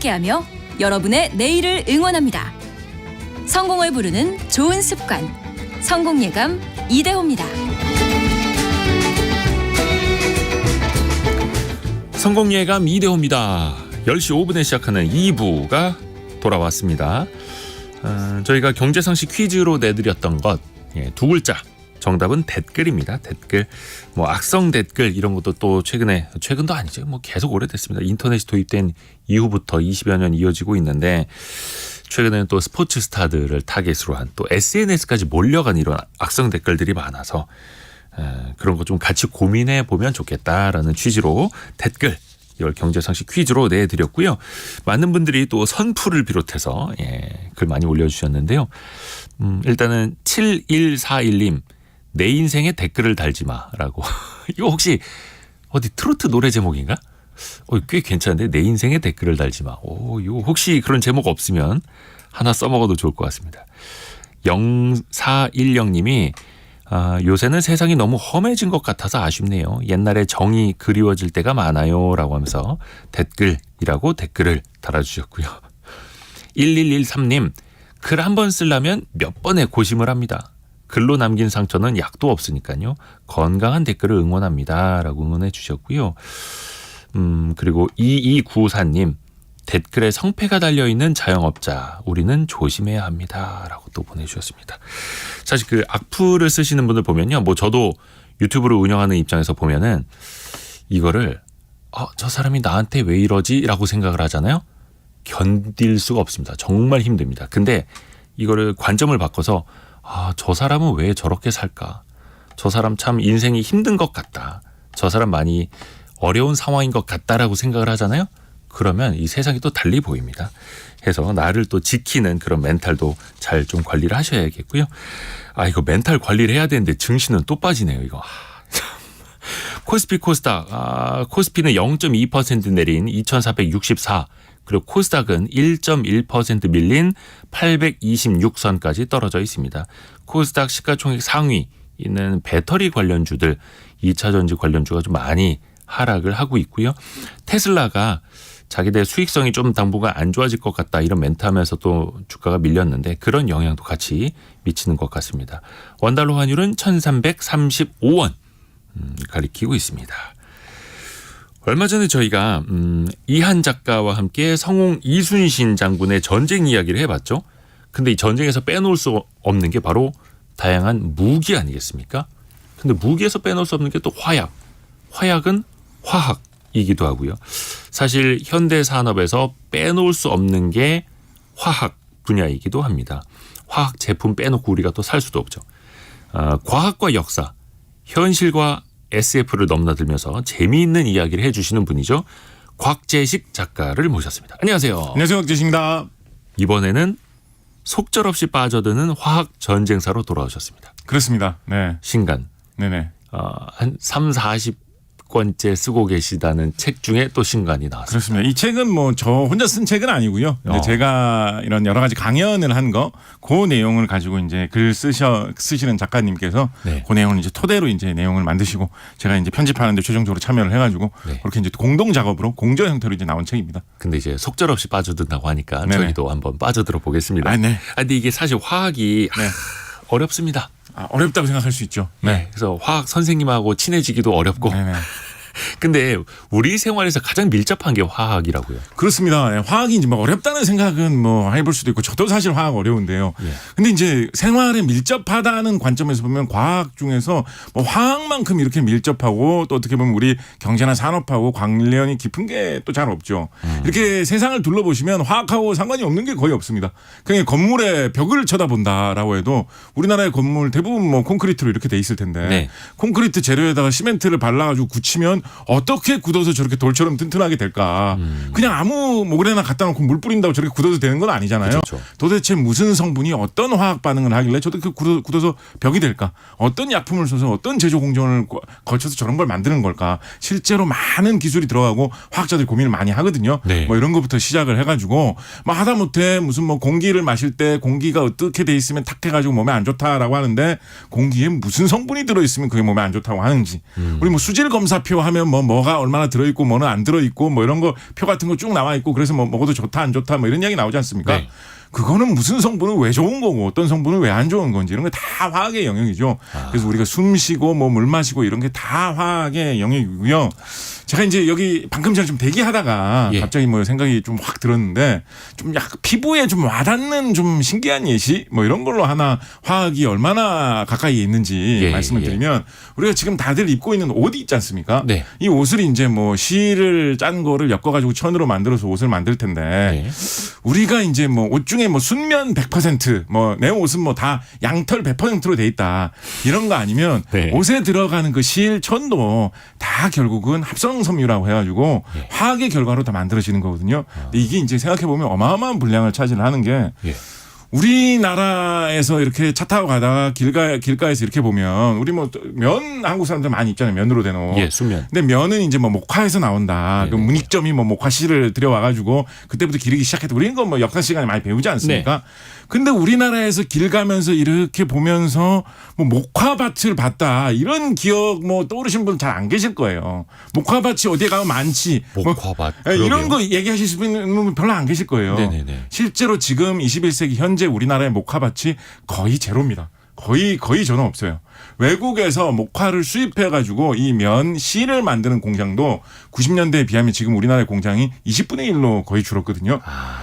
함께하며 여러분의 내일을 응원합니다. 성공을 부르는 좋은 습관, 성공예감 이대호입니다. 성공예감 이대호입니다. 10시 5분에 시작하는 2부가 돌아왔습니다. 저희가 경제상식 퀴즈로 내드렸던 것 두 글자 정답은 댓글입니다. 댓글, 악성 댓글 이런 것도 또 최근도 아니죠. 계속 오래됐습니다. 인터넷이 도입된 이후부터 20여 년 이어지고 있는데 최근에는 또 스포츠 스타들을 타겟으로 한 또 SNS까지 몰려간 이런 악성 댓글들이 많아서 그런 거 좀 같이 고민해 보면 좋겠다라는 취지로 댓글 이걸 경제상식 퀴즈로 내드렸고요. 많은 분들이 또 선풀을 비롯해서 글 많이 올려주셨는데요. 일단은 7141님 내 인생에 댓글을 달지 마라고. 이거 혹시 어디 트로트 노래 제목인가? 꽤 괜찮은데 내 인생에 댓글을 달지 마. 이거 혹시 그런 제목 없으면 하나 써먹어도 좋을 것 같습니다. 0410님이 요새는 세상이 너무 험해진 것 같아서 아쉽네요. 옛날에 정이 그리워질 때가 많아요 라고 하면서 댓글이라고 댓글을 달아주셨고요. 1113님 글 한 번 쓰려면 몇 번의 고심을 합니다. 글로 남긴 상처는 약도 없으니까요. 건강한 댓글을 응원합니다 라고 응원해 주셨고요. 그리고 2294님 댓글에 성패가 달려있는 자영업자 우리는 조심해야 합니다 라고 또 보내주셨습니다. 사실 그 악플을 쓰시는 분들 보면요, 저도 유튜브를 운영하는 입장에서 보면은 이거를 저 사람이 나한테 왜 이러지 라고 생각을 하잖아요. 견딜 수가 없습니다. 정말 힘듭니다. 근데 이거를 관점을 바꿔서 저 사람은 왜 저렇게 살까, 저 사람 참 인생이 힘든 것 같다, 저 사람 많이 어려운 상황인 것 같다라고 생각을 하잖아요. 그러면 이 세상이 또 달리 보입니다. 해서 나를 또 지키는 그런 멘탈도 잘 좀 관리를 하셔야겠고요. 이거 멘탈 관리를 해야 되는데 증시는 또 빠지네요. 이거. 코스피 코스닥 코스피는 0.2% 내린 2464, 그리고 코스닥은 1.1% 밀린 826선까지 떨어져 있습니다. 코스닥 시가총액 상위 있는 배터리 관련주들, 2차전지 관련주가 좀 많이 하락을 하고 있고요. 테슬라가 자기들 수익성이 좀 당분간 안 좋아질 것 같다 이런 멘트하면서 또 주가가 밀렸는데 그런 영향도 같이 미치는 것 같습니다. 원달러 환율은 1335원 가리키고 있습니다. 얼마 전에 저희가 이한 작가와 함께 성웅 이순신 장군의 전쟁 이야기를 해봤죠. 근데 이 전쟁에서 빼놓을 수 없는 게 바로 다양한 무기 아니겠습니까? 근데 무기에서 빼놓을 수 없는 게 또 화약. 화약은 화학이기도 하고요. 사실 현대 산업에서 빼놓을 수 없는 게 화학 분야이기도 합니다. 화학 제품 빼놓고 우리가 또 살 수도 없죠. 과학과 역사, 현실과 SF를 넘나들면서 재미있는 이야기를 해주시는 분이죠. 곽재식 작가를 모셨습니다. 안녕하세요. 안녕하세요. 곽재식입니다. 이번에는 속절없이 빠져드는 화학 전쟁사로 돌아오셨습니다. 그렇습니다. 네. 신간. 네네. 한 30-40권째 쓰고 계시다는 책 중에 또 신간이 나왔습니다. 그렇습니다. 이 책은 저 혼자 쓴 책은 아니고요. 이제 제가 이런 여러 가지 강연을 한 그 내용을 가지고 이제 글 쓰시는 작가님께서 그 내용을 이제 토대로 이제 내용을 만드시고 제가 이제 편집하는데 최종적으로 참여를 해가지고 그렇게 이제 공동 작업으로 공저 형태로 이제 나온 책입니다. 근데 이제 속절없이 빠져든다고 하니까 저희도 한번 빠져들어 보겠습니다. 네. 근데 이게 사실 화학이 어렵습니다. 어렵다고 생각할 수 있죠. 네. 그래서 화학 선생님하고 친해지기도 어렵고. 네네. 근데 우리 생활에서 가장 밀접한 게 화학이라고요. 그렇습니다. 화학이 이제 어렵다는 생각은 해볼 수도 있고 저도 사실 화학 어려운데요. 근데 이제 생활에 밀접하다는 관점에서 보면 과학 중에서 화학만큼 이렇게 밀접하고 또 어떻게 보면 우리 경제나 산업하고 관련이 깊은 게 또 잘 없죠. 이렇게 세상을 둘러보시면 화학하고 상관이 없는 게 거의 없습니다. 그냥 건물의 벽을 쳐다본다라고 해도 우리나라의 건물 대부분 콘크리트로 이렇게 돼 있을 텐데 콘크리트 재료에다가 시멘트를 발라가지고 굳히면 어떻게 굳어서 저렇게 돌처럼 튼튼하게 될까? 그냥 아무 그래나 갖다 놓고 물 뿌린다고 저렇게 굳어서 되는 건 아니잖아요. 그렇죠. 도대체 무슨 성분이 어떤 화학 반응을 하길래 저렇게 굳어서 벽이 될까? 어떤 약품을 써서 어떤 제조 공정을 거쳐서 저런 걸 만드는 걸까? 실제로 많은 기술이 들어가고 화학자들이 고민을 많이 하거든요. 이런 것부터 시작을 해가지고 하다못해 무슨 공기를 마실 때 공기가 어떻게 돼 있으면 탁해가지고 몸에 안 좋다라고 하는데 공기에 무슨 성분이 들어있으면 그게 몸에 안 좋다고 하는지 우리 수질 검사표 하면 뭐가 얼마나 들어있고 뭐는 안 들어있고 뭐 이런 거 표 같은 거 쭉 나와 있고 그래서 뭐 먹어도 좋다 안 좋다 뭐 이런 이야기 나오지 않습니까? 네. 그거는 무슨 성분은 왜 좋은 거고 어떤 성분은 왜 안 좋은 건지 이런 게 다 화학의 영역이죠. 그래서 우리가 숨 쉬고 뭐 물 마시고 이런 게 다 화학의 영역이고요. 제가 이제 여기 방금 전에 좀 대기하다가 예. 갑자기 뭐 생각이 좀 확 들었는데 좀 약간 피부에 좀 와닿는 좀 신기한 예시 뭐 이런 걸로 하나 화학이 얼마나 가까이에 있는지 예, 말씀을 예. 드리면 우리가 지금 다들 입고 있는 옷이 있지 않습니까? 네. 이 옷을 이제 뭐 실을 짠 거를 엮어가지고 천으로 만들어서 옷을 만들 텐데 네. 우리가 이제 뭐 옷 중에 뭐 순면 100% 뭐 내 옷은 뭐 다 양털 100%로 돼 있다 이런 거 아니면 네. 옷에 들어가는 그 실 천도 다 결국은 합성 섬유라고 해가지고 예. 화학의 결과로 다 만들어지는 거거든요. 근데 이게 이제 생각해 보면 어마어마한 분량을 차지하는 게 예. 우리나라에서 이렇게 차 타고 가다가 길가에서 이렇게 보면 우리 뭐 면 한국 사람들 많이 입잖아요. 면으로 된 옷. 예, 순면. 근데 면은 이제 뭐 목화에서 나온다. 네네. 그 문익점이 뭐 목화 씨를 들여와가지고 그때부터 기르기 시작했다. 우리는 거 뭐 역사 시간에 많이 배우지 않습니까? 근데 우리나라에서 길 가면서 이렇게 보면서 뭐 목화밭을 봤다. 이런 기억 뭐 떠오르신 분 잘 안 계실 거예요. 목화밭이 어디에 가면 많지. 목화밭. 뭐, 이런 그러게요. 거 얘기하실 분은 별로 안 계실 거예요. 네네네. 실제로 지금 21세기 현재 우리나라의 목화밭이 거의 제로입니다. 거의 저는 없어요. 외국에서 목화를 수입해 가지고 이 면 실을 만드는 공장도 90년대에 비하면 지금 우리나라의 공장이 20분의 1로 거의 줄었거든요.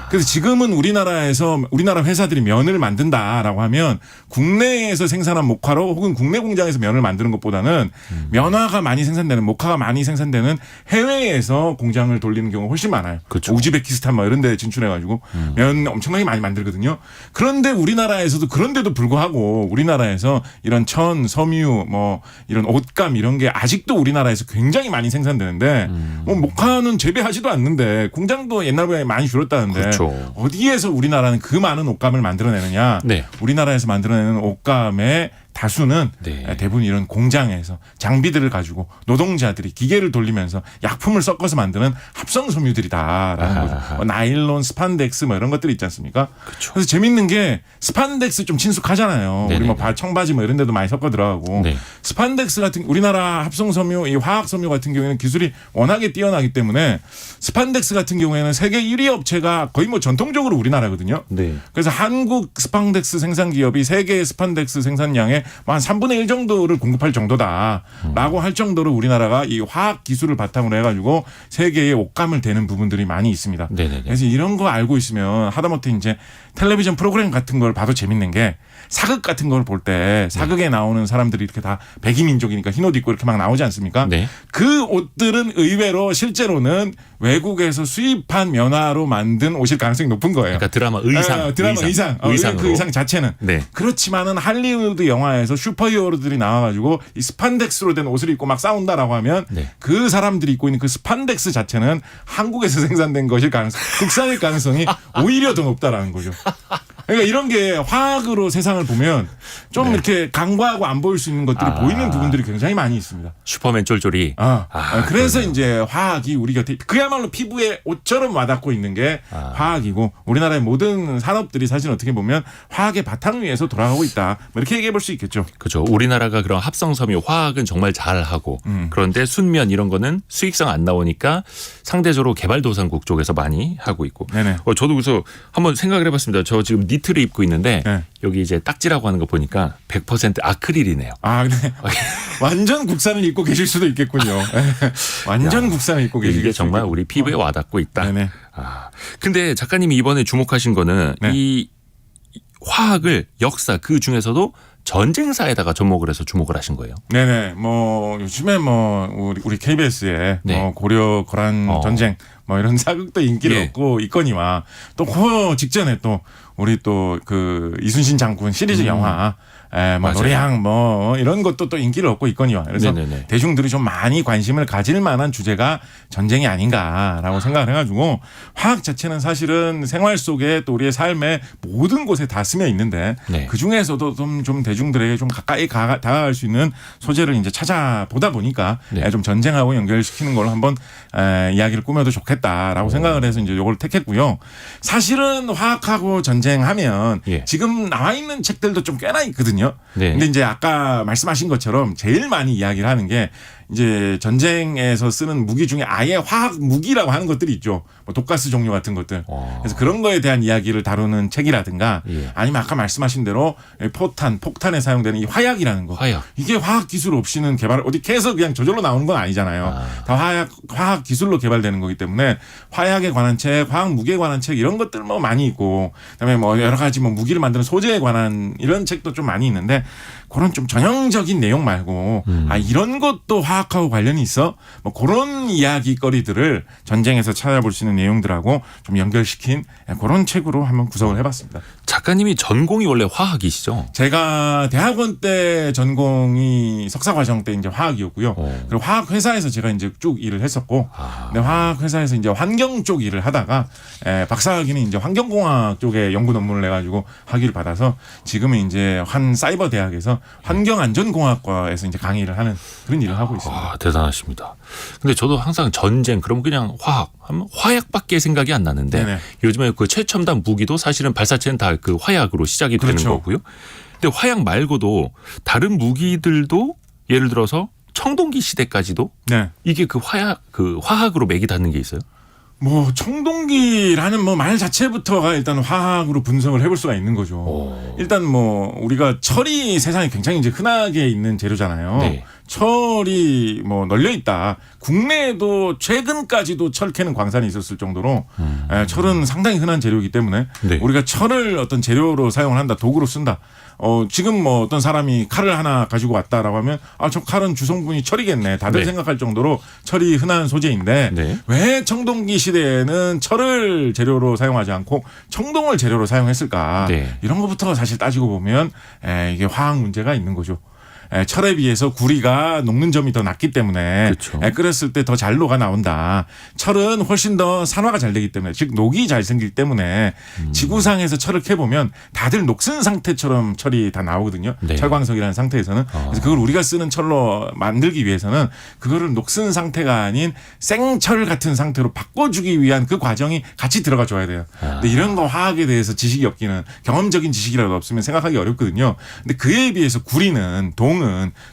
그래서 지금은 우리나라에서 우리나라 회사들이 면을 만든다라고 하면 국내에서 생산한 목화로 혹은 국내 공장에서 면을 만드는 것보다는 면화가 많이 생산되는 목화가 많이 생산되는 해외에서 공장을 돌리는 경우가 훨씬 많아요. 그렇죠. 우즈베키스탄 뭐 이런 데 진출해 가지고 면 엄청나게 많이 만들거든요. 그런데 우리나라에서도 그런데도 불구하고 우리나라에서 이런 천, 섬유, 뭐 이런 옷감 이런 게 아직도 우리나라에서 굉장히 많이 생산되는데 뭐 목화는 재배하지도 않는데 공장도 옛날보다 많이 줄었다는데 그렇죠. 어디에서 우리나라는 그 많은 옷감을 만들어내느냐? 네. 우리나라에서 만들어내는 옷감의 다수는 네. 대부분 이런 공장에서 장비들을 가지고 노동자들이 기계를 돌리면서 약품을 섞어서 만드는 합성 섬유들이다라는 아하. 거죠. 뭐 나일론, 스판덱스 뭐 이런 것들이 있지 않습니까? 그렇죠. 그래서 재밌는 게 스판덱스 좀 친숙하잖아요. 우리 뭐 네네네. 청바지 뭐 이런 데도 많이 섞어 들어가고 네. 스판덱스 같은 우리나라 합성 섬유, 이 화학 섬유 같은 경우에는 기술이 워낙에 뛰어나기 때문에 스판덱스 같은 경우에는 세계 1위 업체가 거의 뭐 전통적으로 우리나라거든요. 네. 그래서 한국 스판덱스 생산 기업이 세계 스판덱스 생산량의 한 3분의 1 정도를 공급할 정도다라고 할 정도로 우리나라가 이 화학 기술을 바탕으로 해가지고 세계의 옷감을 대는 부분들이 많이 있습니다. 네네네. 그래서 이런 거 알고 있으면 하다못해 이제 텔레비전 프로그램 같은 걸 봐도 재밌는 게 사극 같은 걸 볼 때 사극에 나오는 사람들이 이렇게 다 백이민족이니까 흰 옷 입고 이렇게 막 나오지 않습니까? 네. 그 옷들은 의외로 실제로는 외국에서 수입한 면화로 만든 옷일 가능성이 높은 거예요. 그러니까 드라마 의상. 드라마 의상. 의상으로. 그 의상 자체는. 네. 그렇지만은 할리우드 영화에서 슈퍼히어로들이 나와가지고 이 스판덱스로 된 옷을 입고 막 싸운다라고 하면 네. 그 사람들이 입고 있는 그 스판덱스 자체는 한국에서 생산된 것일 가능성, 국산일 가능성이 오히려 더 높다라는 거죠. 그러니까 이런 게 화학으로 세상을 보면 좀 네. 이렇게 간과하고 안 보일 수 있는 것들이 보이는 부분들이 굉장히 많이 있습니다. 슈퍼맨 쫄쫄이. 그래서 그러네요. 이제 화학이 우리 곁에 그야말로 피부에 옷처럼 와닿고 있는 게 화학이고 우리나라의 모든 산업들이 사실 어떻게 보면 화학의 바탕 위에서 돌아가고 있다. 뭐 이렇게 얘기해 볼 수 있겠죠. 그렇죠. 우리나라가 그런 합성 섬유 화학은 정말 잘하고 그런데 순면 이런 거는 수익성 안 나오니까 상대적으로 개발도상국 쪽에서 많이 하고 있고. 네네. 저도 그래서 한번 생각을 해봤습니다. 저 지금 니트를 입고 있는데 네. 여기 이제 딱지라고 하는 거 보니까 100% 아크릴이네요. 네. 완전 국산을 입고 계실 수도 있겠군요. 완전 국산을 입고 계실 수도 이게 정말 있겠군요. 우리 피부에 와닿고 있다. 네네. 근데 작가님이 이번에 주목하신 거는 네. 이 화학을 역사 그 중에서도 전쟁사에다가 접목을 해서 주목을 하신 거예요. 네네. 뭐 요즘에 뭐 우리 KBS에 네. 뭐 고려 거란 전쟁 뭐 이런 사극도 인기를 예. 얻고 있거니와 또 그 직전에 또 우리 또 그 이순신 장군 시리즈 영화 뭐 맞아요. 노래향 뭐 이런 것도 또 인기를 얻고 있거니와 그래서 네네네. 대중들이 좀 많이 관심을 가질 만한 주제가 전쟁이 아닌가라고 생각을 해가지고 화학 자체는 사실은 생활 속에 또 우리의 삶의 모든 곳에 다 스며 있는데 네. 그 중에서도 좀 대중들에게 좀 가까이 다가갈 수 있는 소재를 이제 찾아보다 보니까 네. 좀 전쟁하고 연결시키는 걸로 한번 이야기를 꾸며도 좋겠다라고 생각을 해서 이제 이걸 택했고요. 사실은 화학하고 전쟁하면 예. 지금 나와 있는 책들도 좀 꽤나 있거든요. 네. 근데 이제 아까 말씀하신 것처럼 제일 많이 이야기를 하는 게 이제 전쟁에서 쓰는 무기 중에 아예 화학 무기라고 하는 것들이 있죠. 뭐 독가스 종류 같은 것들. 그래서 그런 거에 대한 이야기를 다루는 책이라든가 예. 아니면 아까 말씀하신 대로 폭탄에 사용되는 이 화약이라는 거. 화약. 이게 화학 기술 없이는 개발 어디 캐서 그냥 저절로 나오는 건 아니잖아요. 다 화학 기술로 개발되는 거기 때문에 화약에 관한 책, 화학 무기에 관한 책 이런 것들 뭐 많이 있고 그다음에 뭐 여러 가지 뭐 무기를 만드는 소재에 관한 이런 책도 좀 많이 있는데 그런 좀 전형적인 내용 말고 이런 것도 화학하고 관련이 있어 뭐 그런 이야기거리들을 전쟁에서 찾아볼 수 있는 내용들하고 좀 연결시킨 그런 책으로 한번 구성을 해봤습니다. 작가님이 전공이 원래 화학이시죠? 제가 대학원 때 전공이 석사 과정 때 이제 화학이었고요. 그리고 화학 회사에서 제가 이제 쭉 일을 했었고, 근데 화학 회사에서 이제 환경 쪽 일을 하다가 박사학위는 이제 환경공학 쪽에 연구 논문을 내가지고 학위를 받아서 지금은 이제 한 사이버 대학에서 환경안전공학과에서 이제 강의를 하는 그런 일을 하고 있습니다. 대단하십니다. 근데 저도 항상 전쟁 그러면 그냥 화학 하면 화약밖에 생각이 안 나는데 네네. 요즘에 그 최첨단 무기도 사실은 발사체는 다 그 화약으로 시작이 되는 그렇죠. 거고요. 근데 화약 말고도 다른 무기들도 예를 들어서 청동기 시대까지도 네. 이게 그 화학으로 맥이 닿는 게 있어요. 뭐 청동기라는 뭐 말 자체부터가 일단 화학으로 분석을 해볼 수가 있는 거죠. 일단 뭐 우리가 철이 세상에 굉장히 이제 흔하게 있는 재료잖아요. 네. 철이 뭐 널려 있다. 국내에도 최근까지도 철 캐는 광산이 있었을 정도로 철은 상당히 흔한 재료이기 때문에 네. 우리가 철을 어떤 재료로 사용을 한다, 도구로 쓴다. 지금 뭐 어떤 사람이 칼을 하나 가지고 왔다라고 하면 저 칼은 주성분이 철이겠네. 다들 네. 생각할 정도로 철이 흔한 소재인데 네. 왜 청동기 시대에는 철을 재료로 사용하지 않고 청동을 재료로 사용했을까? 네. 이런 것부터 사실 따지고 보면 이게 화학 문제가 있는 거죠. 철에 비해서 구리가 녹는 점이 더 낮기 때문에 그렇죠. 끓였을 때 더 잘 녹아 나온다. 철은 훨씬 더 산화가 잘 되기 때문에 즉 녹이 잘 생기기 때문에 지구상에서 철을 캐보면 다들 녹슨 상태처럼 철이 다 나오거든요. 네. 철광석이라는 상태에서는. 그래서 그걸 우리가 쓰는 철로 만들기 위해서는 그거를 녹슨 상태가 아닌 생철 같은 상태로 바꿔주기 위한 그 과정이 같이 들어가 줘야 돼요. 근데 이런 거 화학에 대해서 지식이 없기는 경험적인 지식이라도 없으면 생각하기 어렵거든요. 근데 그에 비해서 구리는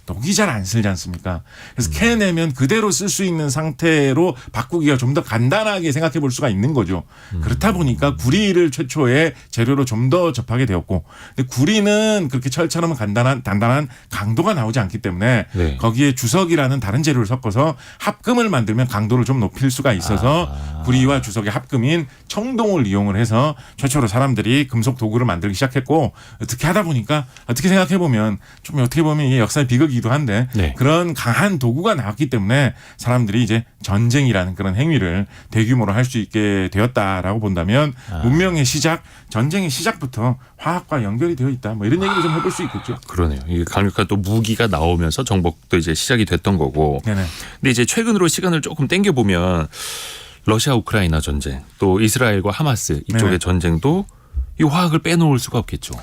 녹이 잘 안 쓸지 않습니까? 그래서 캐내면 그대로 쓸 수 있는 상태로 바꾸기가 좀 더 간단하게 생각해 볼 수가 있는 거죠. 그렇다 보니까 구리를 최초의 재료로 좀 더 접하게 되었고, 근데 구리는 그렇게 철처럼 단단한 강도가 나오지 않기 때문에 네. 거기에 주석이라는 다른 재료를 섞어서 합금을 만들면 강도를 좀 높일 수가 있어서 구리와 주석의 합금인 청동을 이용을 해서 최초로 사람들이 금속 도구를 만들기 시작했고, 어떻게 하다 보니까 어떻게 생각해 보면 좀 어떻게 보면 이게 역사의 비극이기도 한데 네. 그런 강한 도구가 나왔기 때문에 사람들이 이제 전쟁이라는 그런 행위를 대규모로 할 수 있게 되었다라고 본다면 문명의 시작, 전쟁의 시작부터 화학과 연결이 되어 있다. 뭐 이런 얘기를 좀 해볼 수 있겠죠. 그러네요. 이게 강력한 또 무기가 나오면서 정복도 이제 시작이 됐던 거고. 네네. 근데 이제 최근으로 시간을 조금 당겨 보면 러시아 우크라이나 전쟁, 또 이스라엘과 하마스 이쪽의 네네. 전쟁도 이 화학을 빼놓을 수가 없겠죠.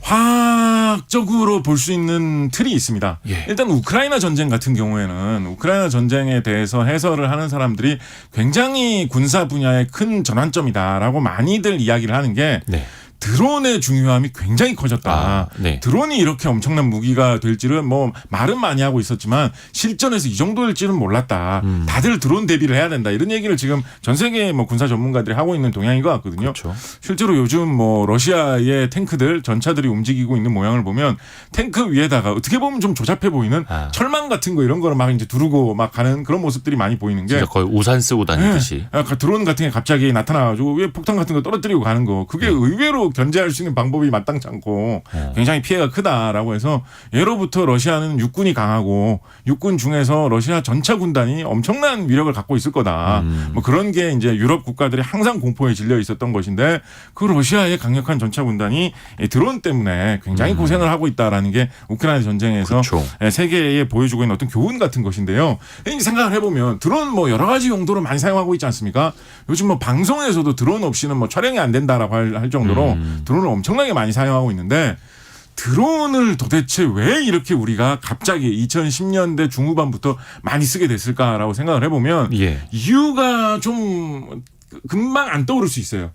화학적으로 볼 수 있는 틀이 있습니다. 예. 일단 우크라이나 전쟁 같은 경우에는 우크라이나 전쟁에 대해서 해설을 하는 사람들이 굉장히 군사 분야의 큰 전환점이다라고 많이들 이야기를 하는 게 네. 드론의 중요함이 굉장히 커졌다. 네. 드론이 이렇게 엄청난 무기가 될지는 뭐 말은 많이 하고 있었지만 실전에서 이 정도일지는 몰랐다. 다들 드론 대비를 해야 된다. 이런 얘기를 지금 전 세계 뭐 군사 전문가들이 하고 있는 동향인 것 같거든요. 그렇죠. 실제로 요즘 뭐 러시아의 탱크들 전차들이 움직이고 있는 모양을 보면 탱크 위에다가 어떻게 보면 좀 조잡해 보이는 철망 같은 거 이런 거를 막 이제 두르고 막 가는 그런 모습들이 많이 보이는 게 진짜 거의 우산 쓰고 다니듯이. 드론 같은 게 갑자기 나타나가지고 위에 폭탄 같은 거 떨어뜨리고 가는 거 그게 의외로 견제할 수 있는 방법이 마땅치 않고 굉장히 피해가 크다라고 해서 예로부터 러시아는 육군이 강하고 육군 중에서 러시아 전차 군단이 엄청난 위력을 갖고 있을 거다. 뭐 그런 게 이제 유럽 국가들이 항상 공포에 질려 있었던 것인데 그 러시아의 강력한 전차 군단이 드론 때문에 굉장히 고생을 하고 있다라는 게 우크라이나 전쟁에서 그렇죠. 세계에 보여주고 있는 어떤 교훈 같은 것인데요. 생각을 해보면 드론 뭐 여러 가지 용도로 많이 사용하고 있지 않습니까? 요즘 뭐 방송에서도 드론 없이는 뭐 촬영이 안 된다라고 할 정도로 드론을 엄청나게 많이 사용하고 있는데 드론을 도대체 왜 이렇게 우리가 갑자기 2010년대 중후반부터 많이 쓰게 됐을까라고 생각을 해보면 예. 이유가 좀 금방 안 떠오를 수 있어요.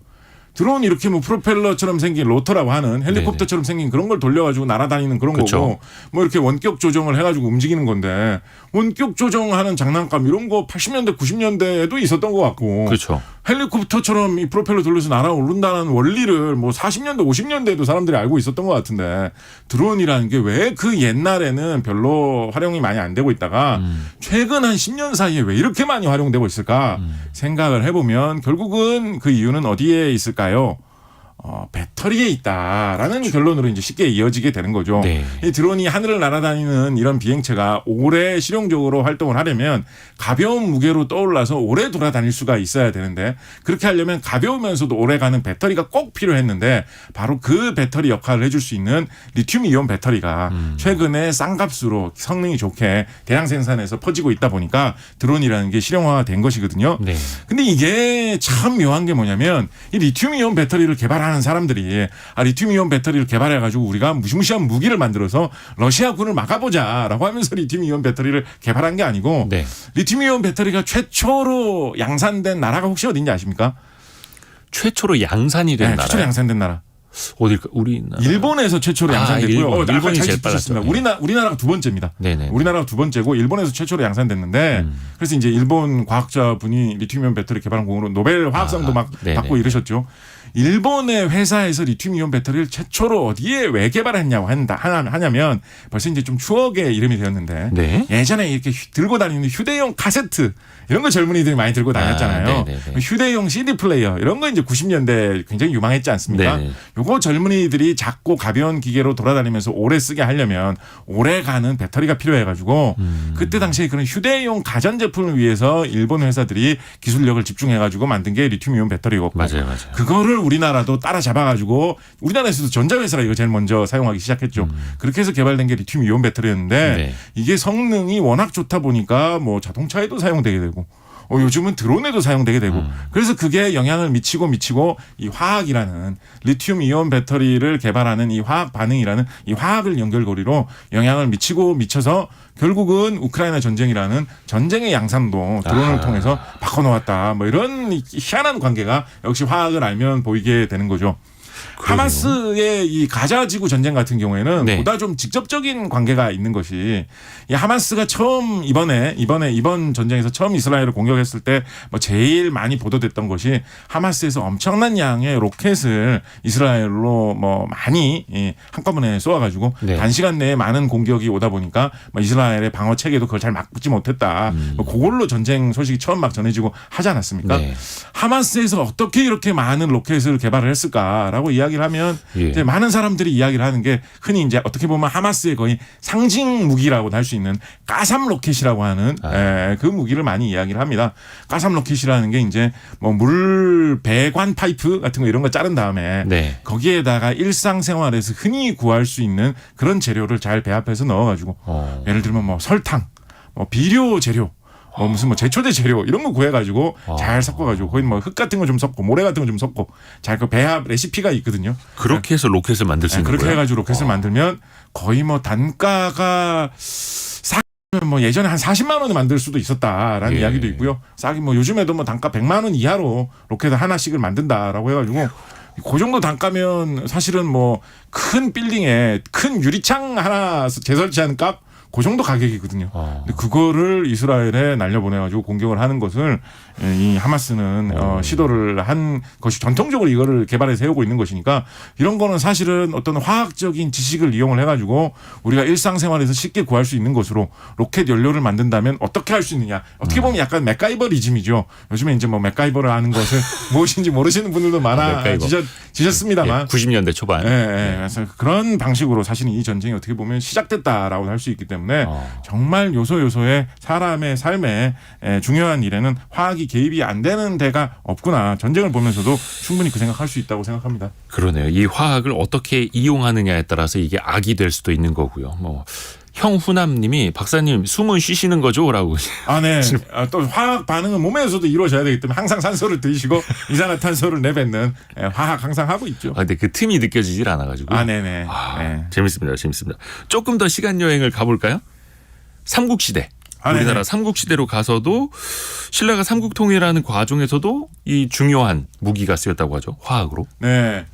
드론 이렇게 뭐 프로펠러처럼 생긴 로터라고 하는 헬리콥터처럼 생긴 그런 걸 돌려가지고 날아다니는 그런 그쵸. 거고 뭐 이렇게 원격 조정을 해가지고 움직이는 건데 원격 조정하는 장난감 이런 거 80년대 90년대에도 있었던 것 같고 그렇죠. 헬리콥터처럼 이 프로펠러 돌려서 날아오른다는 원리를 뭐 40년대 50년대에도 사람들이 알고 있었던 것 같은데 드론이라는 게 왜 그 옛날에는 별로 활용이 많이 안 되고 있다가 최근 한 10년 사이에 왜 이렇게 많이 활용되고 있을까 생각을 해보면 결국은 그 이유는 어디에 있을까요? 배터리에 있다라는 결론으로 이제 쉽게 이어지게 되는 거죠. 네. 이 드론이 하늘을 날아다니는 이런 비행체가 오래 실용적으로 활동을 하려면 가벼운 무게로 떠올라서 오래 돌아다닐 수가 있어야 되는데 그렇게 하려면 가벼우면서도 오래 가는 배터리가 꼭 필요했는데 바로 그 배터리 역할을 해줄 수 있는 리튬 이온 배터리가 최근에 싼 값으로 성능이 좋게 대량 생산해서 퍼지고 있다 보니까 드론이라는 게 실용화가 된 것이거든요. 네. 근데 이게 참 묘한 게 뭐냐면 이 리튬 이온 배터리를 개발하는 사람들이 리튬 이온 배터리를 개발해 가지고 우리가 무시무시한 무기를 만들어서 러시아군을 막아보자라고 하면서 리튬 이온 배터리를 개발한 게 아니고 네. 리튬 이온 배터리가 최초로 양산된 나라가 혹시 어딘지 아십니까? 최초로 양산이 된 나라. 최초로 양산된 나라. 어딜까? 우리나라. 일본에서 최초로 양산됐고요. 일본이 잘 제일 짚으셨습니다. 빨랐죠. 우리나라가 두 번째입니다. 네네. 우리나라가 두 번째고 일본에서 최초로 양산됐는데 그래서 이제 일본 과학자분이 리튬이온 배터리 개발한 공으로 노벨 화학상도 막 네네. 받고 이러셨죠. 일본의 회사에서 리튬이온 배터리를 최초로 어디에 왜 개발했냐고 하냐면 벌써 이제 좀 추억의 이름이 되었는데 네. 예전에 이렇게 들고 다니는 휴대용 카세트 이런 거 젊은이들이 많이 들고 다녔잖아요. 휴대용 CD 플레이어 이런 거 이제 90년대 굉장히 유망했지 않습니까? 네네. 요거 젊은이들이 작고 가벼운 기계로 돌아다니면서 오래 쓰게 하려면 오래 가는 배터리가 필요해가지고 그때 당시에 그런 휴대용 가전 제품을 위해서 일본 회사들이 기술력을 집중해가지고 만든 게 리튬이온 배터리고 맞아요. 그거를 우리나라도 따라잡아가지고 우리나라에서도 전자회사가 이거 제일 먼저 사용하기 시작했죠. 그렇게 해서 개발된 게 리튬 이온 배터리였는데 네. 이게 성능이 워낙 좋다 보니까 뭐 자동차에도 사용되게 되고 요즘은 드론에도 사용되게 되고 그래서 그게 영향을 미치고 이 화학이라는 리튬 이온 배터리를 개발하는 이 화학 반응이라는 이 화학을 연결고리로 영향을 미쳐서 결국은 우크라이나 전쟁이라는 전쟁의 양상도 드론을 통해서 바꿔놓았다. 뭐 이런 희한한 관계가 역시 화학을 알면 보이게 되는 거죠. 그러게요. 하마스의 이 가자 지구 전쟁 같은 경우에는 네. 보다 좀 직접적인 관계가 있는 것이 이 하마스가 처음 이번 전쟁에서 처음 이스라엘을 공격했을 때 뭐 제일 많이 보도됐던 것이 하마스에서 엄청난 양의 로켓을 이스라엘로 뭐 많이 한꺼번에 쏘아가지고 네. 단시간 내에 많은 공격이 오다 보니까 뭐 이스라엘의 방어 체계도 그걸 잘 막지 못했다. 뭐 그걸로 전쟁 소식이 처음 막 전해지고 하지 않았습니까? 네. 하마스에서 어떻게 이렇게 많은 로켓을 개발을 했을까라고 이야기를 하면 예. 이제 많은 사람들이 이야기를 하는 게 흔히 이제 어떻게 보면 하마스의 거의 상징 무기라고 할 수 있는 가삼 로켓이라고 하는 그 무기를 많이 이야기를 합니다. 가삼 로켓이라는 게 이제 뭐 물 배관 파이프 같은 거 이런 거 자른 다음에 네. 거기에다가 일상생활에서 흔히 구할 수 있는 그런 재료를 잘 배합해서 넣어가지고 예를 들면 뭐 설탕, 뭐 비료 재료. 무슨 뭐 제초제 재료 이런 거 구해가지고 잘 섞어가지고 거기 뭐 흙 같은 거 좀 섞고 모래 같은 거 좀 섞고 잘 그 배합 레시피가 있거든요. 그렇게 해서 로켓을 만들 수 있는 그렇게 거예요? 해가지고 로켓을 만들면 거의 뭐 단가가 뭐 예전에 한 40만 원에 만들 수도 있었다라는 이야기도 있고요. 싸게 뭐 요즘에도 뭐 단가 100만 원 이하로 로켓 하나씩을 만든다라고 해가지고 그 정도 단가면 사실은 뭐 큰 빌딩에 큰 유리창 하나 재설치하는 값 그 정도 가격이거든요. 근데 그거를 이스라엘에 날려보내가지고 공격을 하는 것을 이 하마스는 시도를 한 것이 전통적으로 이거를 개발해서 해오고 있는 것이니까 이런 거는 사실은 어떤 화학적인 지식을 이용을 해가지고 우리가 일상생활에서 쉽게 구할 수 있는 것으로 로켓 연료를 만든다면 어떻게 할 수 있느냐. 어떻게 보면 약간 맥가이버리즘이죠. 요즘에 이제 뭐 맥가이버를 아는 것을 무엇인지 모르시는 분들도 많아지셨습니다만. 90년대 초반. 그래서 그런 방식으로 사실은 이 전쟁이 어떻게 보면 시작됐다라고 할 수 있기 때문에 정말 요소요소의 사람의 삶에 중요한 일에는 화학이 개입이 안 되는 데가 없구나. 전쟁을 보면서도 충분히 그 생각할 수 있다고 생각합니다. 그러네요. 이 화학을 어떻게 이용하느냐에 따라서 이게 악이 될 수도 있는 거고요. 뭐 형후남님이 박사님 숨은 쉬시는 거죠라고. 네. 또 화학 반응은 몸에서도 이루어져야 되기 때문에 항상 산소를 드시고 이산화탄소를 내뱉는 화학 항상 하고 있죠. 근데 그 틈이 느껴지질 않아가지고. 네네. 네. 재밌습니다. 조금 더 시간 여행을 가볼까요? 삼국시대. 우리나라 네네. 삼국시대로 가서도 신라가 삼국통일하는 과정에서도 이 중요한 무기가 쓰였다고 하죠. 화학으로. 네.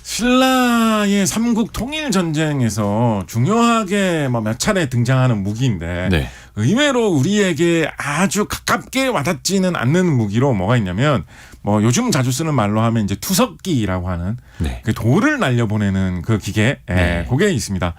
신라의 삼국 통일 전쟁에서 중요하게 뭐 몇 차례 등장하는 무기인데 네. 의외로 우리에게 아주 가깝게 와닿지는 않는 무기로 뭐가 있냐면 뭐 요즘 자주 쓰는 말로 하면 이제 투석기라고 하는 네. 그 돌을 날려보내는 그 기계, 네. 그게 있습니다.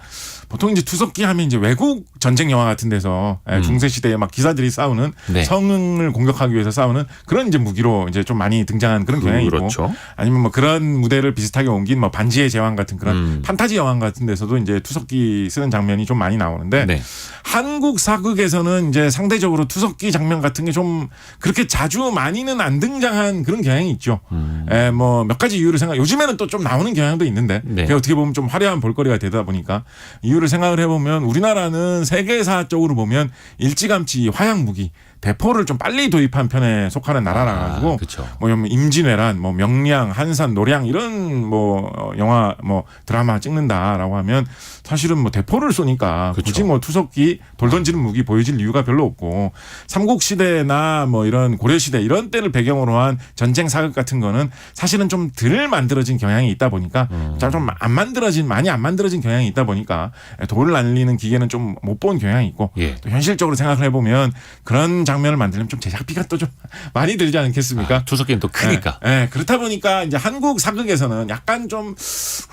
보통 이제 투석기 하면 이제 외국 전쟁 영화 같은 데서 중세 시대에 막 기사들이 싸우는 네. 성을 공격하기 위해서 싸우는 그런 이제 무기로 이제 좀 많이 등장한 그런 경향이 있고, 그렇죠. 아니면 뭐 그런 무대를 비슷하게 옮긴 뭐 반지의 제왕 같은 그런 판타지 영화 같은 데서도 이제 투석기 쓰는 장면이 좀 많이 나오는데 네. 한국 사극에서는 이제 상대적으로 투석기 장면 같은 게 좀 그렇게 자주 많이는 안 등장한 그런 경향이 있죠. 뭐 몇 가지 이유를 요즘에는 또 좀 나오는 경향도 있는데 네. 그게 어떻게 보면 좀 화려한 볼거리가 되다 보니까 이유를 생각을 해보면 우리나라는 세계사적으로 보면 일찌감치 화약 무기 대포를 좀 빨리 도입한 편에 속하는 나라라 가지고 그렇죠. 뭐 임진왜란, 뭐 명량, 한산, 노량 이런 뭐 영화 뭐 드라마 찍는다라고 하면 사실은 뭐 대포를 쏘니까 그렇죠. 굳이 뭐 투석기 돌 던지는 무기 보여질 이유가 별로 없고 삼국시대나 뭐 이런 고려시대 이런 때를 배경으로 한 전쟁 사극 같은 거는 사실은 좀 덜 만들어진 경향이 있다 보니까 좀 많이 안 만들어진 경향이 있다 보니까 돌을 날리는 기계는 좀 못 본 경향이 있고 예. 또 현실적으로 생각을 해보면 그런 장면을 만들려면 좀 제작비가 또 좀 많이 들지 않겠습니까? 투석기는 또 크니까. 그렇다 보니까 이제 한국 사극에서는 약간 좀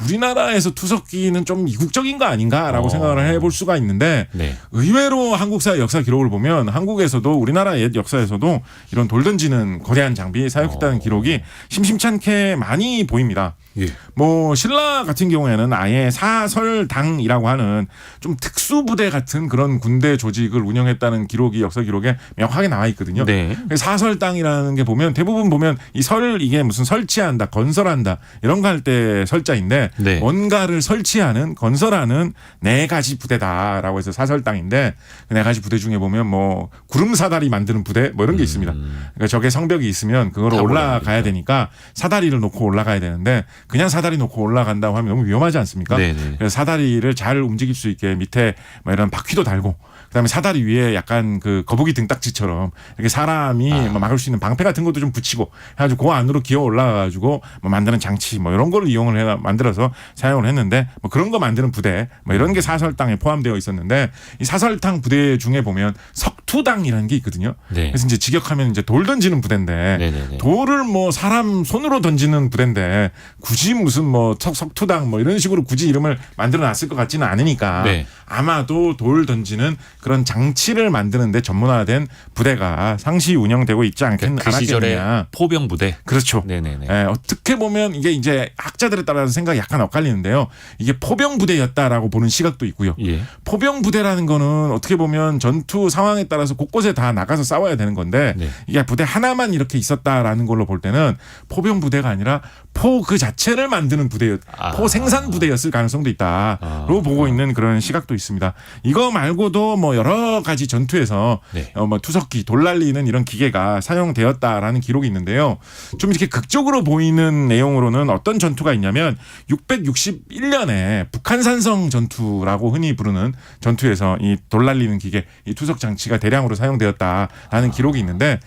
우리나라에서 투석기는 좀 이국적인 거 아닌가라고 생각을 해볼 수가 있는데 네. 의외로 한국사 역사 기록을 보면 한국에서도 우리나라 옛 역사에서도 이런 돌 던지는 거대한 장비 사용했다는 기록이 심심찮게 많이 보입니다. 예. 뭐 신라 같은 경우에는 아예 사설당이라고 하는 좀 특수부대 같은 그런 군대 조직을 운영했다는 기록이 역사 기록에 명확하게 나와 있거든요. 네. 사설당이라는 게 보면 대부분 보면 이 이게 무슨 설치한다, 건설한다 이런 거 할 때 설자인데 네. 뭔가를 설치하는 건설하는 네 가지 부대다라고 해서 사설당인데 그 네 가지 부대 중에 보면 뭐 구름 사다리 만드는 부대 뭐 이런 게 있습니다. 그러니까 저게 성벽이 있으면 그걸 다 올라가야 되니까 사다리를 놓고 올라가야 되는데 그냥 사다리 놓고 올라간다고 하면 너무 위험하지 않습니까? 네네. 그래서 사다리를 잘 움직일 수 있게 밑에 뭐 이런 바퀴도 달고 그다음에 사다리 위에 약간 그 거북이 등딱지처럼 이렇게 사람이 뭐 막을 수 있는 방패 같은 것도 좀 붙이고 해가지고 그 안으로 기어 올라가가지고 뭐 만드는 장치 뭐 이런 거를 이용을 해 만들어서 사용을 했는데 뭐 그런 거 만드는 부대 뭐 이런 게 사설당에 포함되어 있었는데 이 사설당 부대 중에 보면 석투당이라는 게 있거든요. 네. 그래서 이제 직역하면 이제 돌 던지는 부대인데 네네네. 돌을 뭐 사람 손으로 던지는 부대인데 굳이 무슨 뭐 석투당 뭐 이런 식으로 굳이 이름을 만들어 놨을 것 같지는 않으니까 네. 아마도 돌 던지는 그런 장치를 만드는데 전문화된 부대가 상시 운영되고 있지 그 시절의 않겠느냐. 포병 부대. 그렇죠. 네네네. 어떻게 보면 이게 이제 학자들에 따라서 생각이 약간 엇갈리는데요. 이게 포병 부대였다라고 보는 시각도 있고요. 예. 포병 부대라는 거는 어떻게 보면 전투 상황에 따라서 곳곳에 다 나가서 싸워야 되는 건데 네. 이게 부대 하나만 이렇게 있었다라는 걸로 볼 때는 포병 부대가 아니라 포 그 자체를 만드는 포 생산 부대였을 가능성도 있다로 보고 있는 그런 시각도 있습니다. 이거 말고도 뭐 여러 가지 전투에서 네. 뭐 투석기, 돌 날리는 이런 기계가 사용되었다라는 기록이 있는데요. 좀 이렇게 극적으로 보이는 내용으로는 어떤 전투가 있냐면 661년에 북한산성 전투라고 흔히 부르는 전투에서 이 돌 날리는 기계, 이 투석 장치가 대량으로 사용되었다라는 기록이 있는데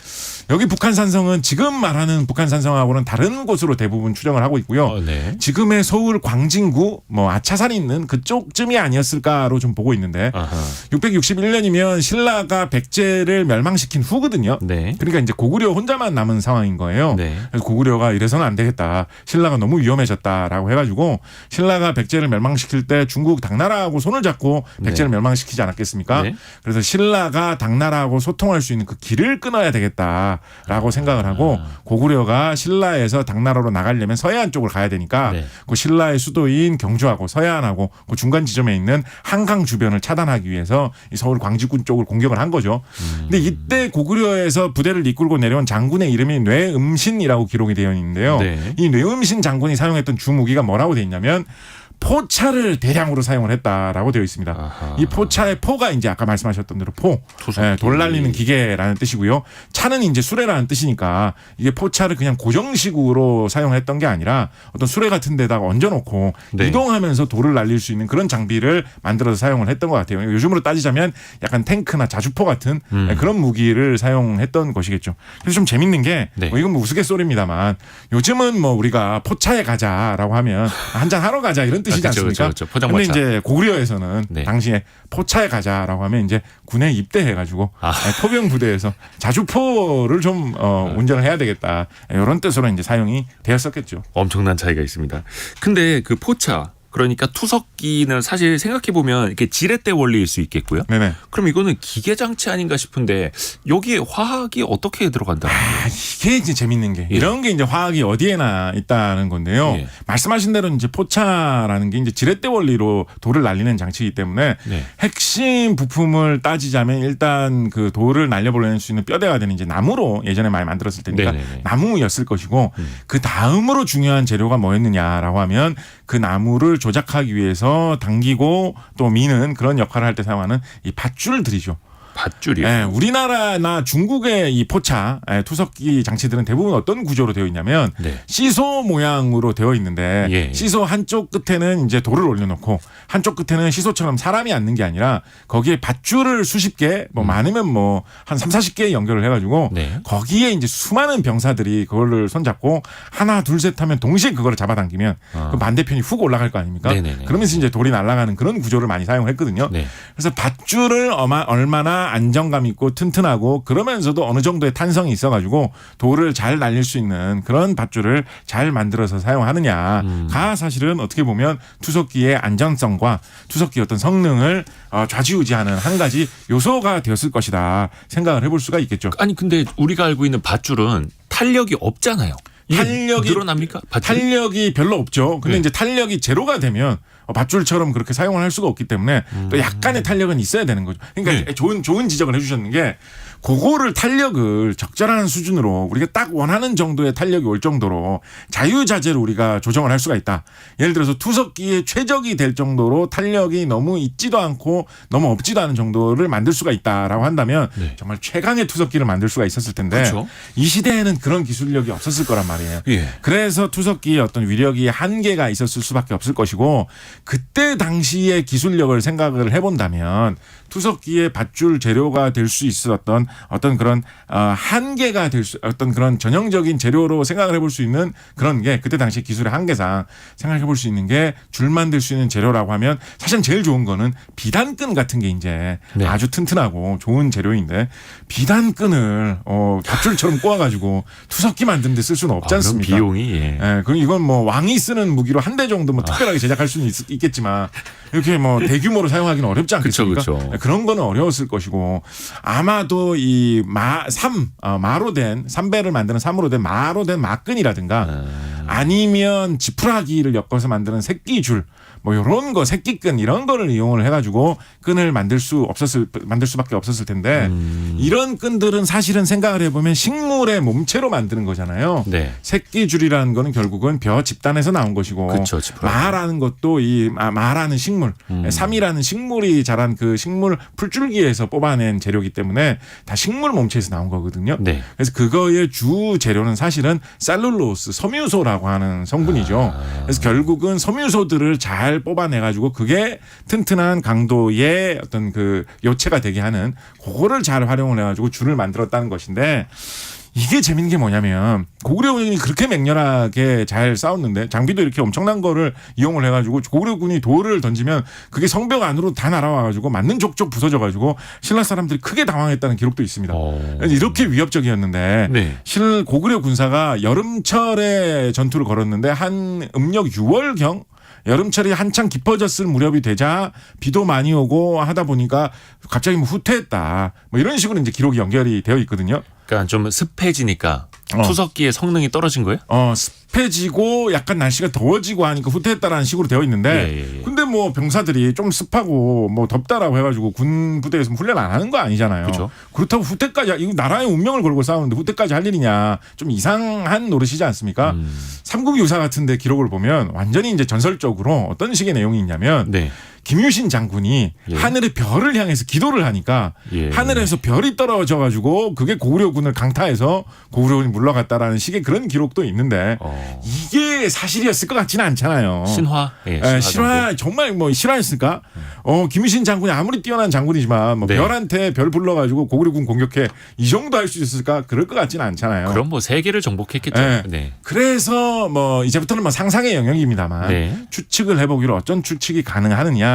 여기 북한산성은 지금 말하는 북한산성하고는 다른 곳으로 대부분 추정을 하고 있고요. 네. 지금의 서울 광진구 뭐 아차산이 있는 그쪽쯤이 아니었을까로 좀 보고 있는데 아하. 661년이면 신라가 백제를 멸망시킨 후거든요. 네. 그러니까 이제 고구려 혼자만 남은 상황인 거예요. 네. 그래서 고구려가 이래서는 안 되겠다. 신라가 너무 위험해졌다라고 해가지고 신라가 백제를 멸망시킬 때 중국 당나라하고 손을 잡고 백제를 멸망시키지 않았겠습니까? 네. 그래서 신라가 당나라하고 소통할 수 있는 그 길을 끊어야 되겠다라고 생각을 하고 고구려가 신라에서 당나라로 나가려면 서해안 쪽으로 가야 되니까 네. 그 신라의 수도인 경주하고 서해안하고 그 중간 지점에 있는 한강 주변을 차단하기 위해서 이 서울 광진군 쪽을 공격을 한 거죠. 근데 이때 고구려에서 부대를 이끌고 내려온 장군의 이름이 뇌음신이라고 기록이 되어 있는데요. 네. 이 뇌음신 장군이 사용했던 주무기가 뭐라고 돼 있냐면 포차를 대량으로 사용을 했다라고 되어 있습니다. 아하. 이 포차의 포가 이제 아까 말씀하셨던 대로 투석기. 돌 날리는 기계라는 뜻이고요. 차는 이제 수레라는 뜻이니까 이게 포차를 그냥 고정식으로 사용했던 게 아니라 어떤 수레 같은 데다가 얹어놓고 네. 이동하면서 돌을 날릴 수 있는 그런 장비를 만들어서 사용을 했던 것 같아요. 요즘으로 따지자면 약간 탱크나 자주포 같은 그런 무기를 사용했던 것이겠죠. 그래서 좀 재밌는 게 네. 이건 뭐 우스갯소리입니다만 요즘은 뭐 우리가 포차에 가자라고 하면 한잔 하러 가자 이런 뜻이지 그쵸, 않습니까? 그쵸. 포장마차. 근데 이제 고구려에서는 네. 당시에 포차에 가자라고 하면 이제 군에 입대해가지고 포병 부대에서 자주포를 좀 운전을 해야 되겠다 이런 뜻으로 이제 사용이 되었었겠죠. 엄청난 차이가 있습니다. 근데 그 포차 그러니까 투석기는 사실 생각해 보면 이렇게 지렛대 원리일 수 있겠고요. 네네. 그럼 이거는 기계 장치 아닌가 싶은데 여기에 화학이 어떻게 들어간다? 이게 이제 재밌는 게 이런 게 이제 화학이 어디에나 있다는 건데요. 예. 말씀하신 대로 이제 포차라는 게 이제 지렛대 원리로 돌을 날리는 장치이기 때문에 네. 핵심 부품을 따지자면 일단 그 돌을 날려보낼 수 있는 뼈대가 되는 이제 나무로 예전에 많이 만들었을 테니까 네네네. 나무였을 것이고 그 다음으로 중요한 재료가 뭐였느냐라고 하면 그 나무를 조작하기 위해서 당기고 또 미는 그런 역할을 할 때 사용하는 이 밧줄들이죠. 밧줄이요. 예, 우리나라나 중국의 이 포차 투석기 장치들은 대부분 어떤 구조로 되어 있냐면 네. 시소 모양으로 되어 있는데 예. 시소 한쪽 끝에는 이제 돌을 올려놓고 한쪽 끝에는 시소처럼 사람이 앉는 게 아니라 거기에 밧줄을 수십 개, 뭐 많으면 뭐 한 30-40개 연결을 해가지고 네. 거기에 이제 수많은 병사들이 그거를 손잡고 하나 둘 셋 하면 동시에 그거를 잡아당기면 그 반대편이 훅 올라갈 거 아닙니까? 네네네. 그러면서 이제 돌이 날아가는 그런 구조를 많이 사용했거든요. 네. 그래서 밧줄을 얼마나 안정감 있고 튼튼하고 그러면서도 어느 정도의 탄성이 있어가지고 돌을 잘 날릴 수 있는 그런 밧줄을 잘 만들어서 사용하느냐가 사실은 어떻게 보면 투석기의 안전성과 투석기의 어떤 성능을 좌지우지하는 한 가지 요소가 되었을 것이다 생각을 해볼 수가 있겠죠. 아니 근데 우리가 알고 있는 밧줄은 탄력이 없잖아요. 이게 탄력이 늘어납니까? 밧줄이? 탄력이 별로 없죠. 근데 네. 이제 탄력이 제로가 되면 밧줄처럼 그렇게 사용을 할 수가 없기 때문에 또 약간의 탄력은 있어야 되는 거죠. 그러니까 네. 좋은 지적을 해주셨는 게 그거를 탄력을 적절한 수준으로 우리가 딱 원하는 정도의 탄력이 올 정도로 자유자재로 우리가 조정을 할 수가 있다. 예를 들어서 투석기에 최적이 될 정도로 탄력이 너무 있지도 않고 너무 없지도 않은 정도를 만들 수가 있다라고 한다면 네. 정말 최강의 투석기를 만들 수가 있었을 텐데 그렇죠. 이 시대에는 그런 기술력이 없었을 거란 말이에요. 예. 그래서 투석기의 어떤 위력이 한계가 있었을 수밖에 없을 것이고 그때 당시의 기술력을 생각을 해본다면 투석기의 밧줄 재료가 될 수 있었던 어떤 그런 한계가 될 수 어떤 그런 전형적인 재료로 생각을 해볼 수 있는 그런 게 그때 당시 기술의 한계상 생각해 볼 수 있는 게 줄 만들 수 있는 재료라고 하면 사실 제일 좋은 거는 비단끈 같은 게 이제 네. 아주 튼튼하고 좋은 재료인데 비단끈을 밧줄처럼 꼬아가지고 투석기 만드는 데 쓸 수는 없지 그럼 않습니까? 비용이 예. 예, 그럼 이건 뭐 왕이 쓰는 무기로 한 대 정도 뭐 특별하게 제작할 수는 있겠지만 이렇게 뭐 대규모로 사용하기는 어렵지 않겠습니까? 그쵸. 예, 그런 거는 어려웠을 것이고 아마도 이 마로 된 삼배를 만드는 삼으로 된 마로 된 막끈이라든가 아니면 지푸라기를 엮어서 만드는 새끼줄 뭐 이런 거 새끼끈 이런 거를 이용을 해가지고 끈을 만들 수밖에 없었을 텐데 이런 끈들은 사실은 생각을 해보면 식물의 몸체로 만드는 거잖아요. 네. 새끼줄이라는 거는 결국은 벼 집단에서 나온 것이고 그쵸, 지푸라기. 마라는 것도 이 마라는 식물, 삼이라는 식물이 자란 그 식물 풀줄기에서 뽑아낸 재료이기 때문에 다 식물 몸체에서 나온 거거든요. 네. 그래서 그거의 주 재료는 사실은 셀룰로스, 섬유소라고 하는 성분이죠. 그래서 결국은 섬유소들을 잘 뽑아내가지고 그게 튼튼한 강도의 어떤 그 요체가 되게 하는 그거를 잘 활용을 해가지고 줄을 만들었다는 것인데 이게 재밌는 게 뭐냐면 고구려군이 그렇게 맹렬하게 잘 싸웠는데 장비도 이렇게 엄청난 거를 이용을 해가지고 고구려군이 돌을 던지면 그게 성벽 안으로 다 날아와가지고 맞는 족족 부서져가지고 신라 사람들이 크게 당황했다는 기록도 있습니다. 이렇게 위협적이었는데 네. 고구려 군사가 여름철에 전투를 걸었는데 한 음력 6월경 여름철이 한창 깊어졌을 무렵이 되자 비도 많이 오고 하다 보니까 갑자기 뭐 후퇴했다. 뭐 이런 식으로 이제 기록이 연결이 되어 있거든요. 그러니까 좀 습해지니까 투석기의 성능이 떨어진 거예요? 습해지고 약간 날씨가 더워지고 하니까 후퇴했다라는 식으로 되어 있는데 예. 근데 뭐 병사들이 좀 습하고 뭐 덥다라고 해가지고 군 부대에서 훈련 안 하는 거 아니잖아요. 그렇죠. 그렇다고 후퇴까지 이거 나라의 운명을 걸고 싸우는데 후퇴까지 할 일이냐 좀 이상한 노릇이지 않습니까? 삼국 유사 같은데 기록을 보면 완전히 이제 전설적으로 어떤 식의 내용이 있냐면 네. 김유신 장군이 예. 하늘의 별을 향해서 기도를 하니까 예. 하늘에서 별이 떨어져 가지고 그게 고구려군을 강타해서 고구려군이 물러갔다라는 식의 그런 기록도 있는데 이게 사실이었을 것 같지는 않잖아요. 신화? 실화 정말 뭐 실화였을까? 김유신 장군이 아무리 뛰어난 장군이지만 뭐 네. 별한테 별 불러가지고 고구려군 공격해 이 정도 할 수 있을까? 그럴 것 같지는 않잖아요. 그럼 뭐 세계를 정복했겠죠. 네. 네. 그래서 뭐 이제부터는 뭐 상상의 영역입니다만 네. 추측을 해보기로 어떤 추측이 가능하느냐.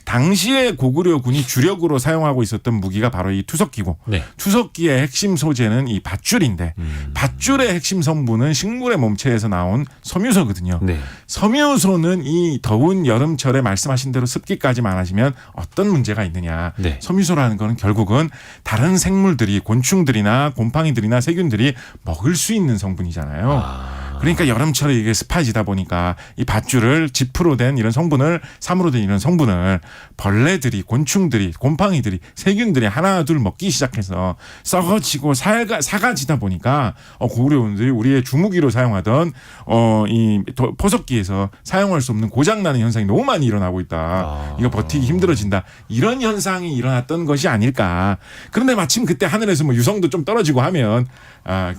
당시에 고구려군이 주력으로 사용하고 있었던 무기가 바로 이 투석기고 네. 투석기의 핵심 소재는 이 밧줄인데 밧줄의 핵심 성분은 식물의 몸체에서 나온 섬유소거든요. 네. 섬유소는 이 더운 여름철에 말씀하신 대로 습기까지 많아지면 어떤 문제가 있느냐. 네. 섬유소라는 거는 결국은 다른 생물들이 곤충들이나 곰팡이들이나 세균들이 먹을 수 있는 성분이잖아요. 그러니까 여름철에 이게 습해지다 보니까 이 밧줄을 지프로 된 이런 성분을 삼으로 된 이런 성분을 벌레들이 곤충들이 곰팡이들이 세균들이 하나 둘 먹기 시작해서 썩어지고 사가지다 보니까 고구려군들이 우리의 주무기로 사용하던 이 포석기에서 사용할 수 없는 고장나는 현상이 너무 많이 일어나고 있다. 이거 버티기 힘들어진다. 이런 현상이 일어났던 것이 아닐까. 그런데 마침 그때 하늘에서 뭐 유성도 좀 떨어지고 하면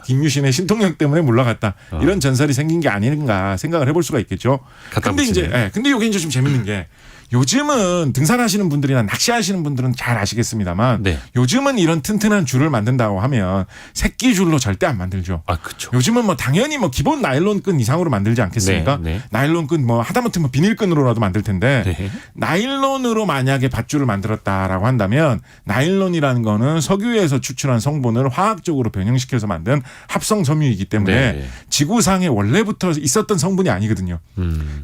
김유신의 신통력 때문에 물러갔다. 이런 전설이 생긴 게 아닌가 생각을 해볼 수가 있겠죠. 근데 이게 이제 좀 재밌는 게 요즘은 등산하시는 분들이나 낚시하시는 분들은 잘 아시겠습니다만 네. 요즘은 이런 튼튼한 줄을 만든다고 하면 새끼 줄로 절대 안 만들죠. 그렇죠. 요즘은 뭐 당연히 뭐 기본 나일론 끈 이상으로 만들지 않겠습니까? 네. 나일론 끈 뭐 하다못해 뭐 비닐 끈으로라도 만들 텐데 네. 나일론으로 만약에 밧줄을 만들었다라고 한다면 나일론이라는 거는 석유에서 추출한 성분을 화학적으로 변형시켜서 만든 합성 섬유이기 때문에 네. 지구상에 원래부터 있었던 성분이 아니거든요.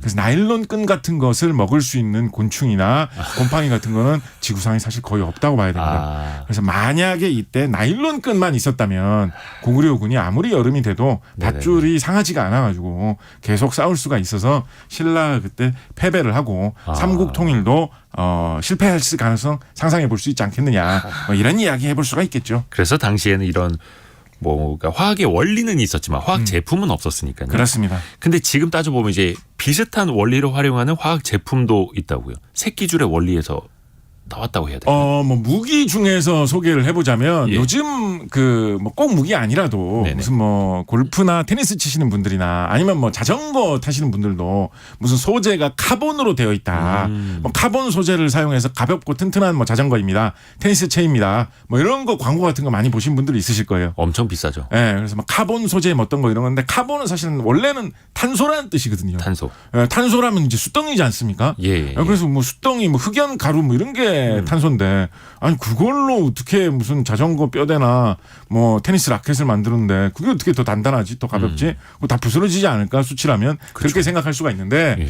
그래서 나일론 끈 같은 것을 먹을 수 있는 곤충이나 곰팡이 같은 거는 지구상에 사실 거의 없다고 봐야 됩니다. 그래서 만약에 이때 나일론 끈만 있었다면 고구려군이 아무리 여름이 돼도 밧줄이 상하지가 않아가지고 계속 싸울 수가 있어서 신라가 그때 패배를 하고 삼국 통일도 실패할 가능성 상상해 볼 수 있지 않겠느냐. 뭐 이런 이야기 해볼 수가 있겠죠. 그래서 당시에는 이런 그러니까 화학의 원리는 있었지만 화학 제품은 없었으니까요. 그렇습니다. 근데 지금 따져보면 이제 비슷한 원리로 활용하는 화학 제품도 있다고요. 새끼줄의 원리에서 나왔다고 해야 돼요. 뭐 무기 중에서 소개를 해보자면 예. 요즘 뭐 꼭 무기 아니라도 네네. 무슨 뭐 골프나 테니스 치시는 분들이나 아니면 뭐 자전거 타시는 분들도 무슨 소재가 카본으로 되어 있다. 뭐 카본 소재를 사용해서 가볍고 튼튼한 뭐 자전거입니다. 테니스 채입니다. 뭐 이런 거 광고 같은 거 많이 보신 분들이 있으실 거예요. 엄청 비싸죠. 예, 그래서 뭐 카본 소재 뭐 어떤 거 이런 건데 카본은 사실은 원래는 탄소라는 뜻이거든요. 탄소. 탄소라면 이제 수덩이지 않습니까? 예. 그래서 뭐 수덩이, 뭐 흑연 가루 뭐 이런 게 탄소인데 아니 그걸로 어떻게 무슨 자전거 뼈대나 뭐 테니스 라켓을 만드는데 그게 어떻게 더 단단하지, 더 가볍지? 그거 다 부스러지지 않을까 수치라면 그렇게 생각할 수가 있는데. 예.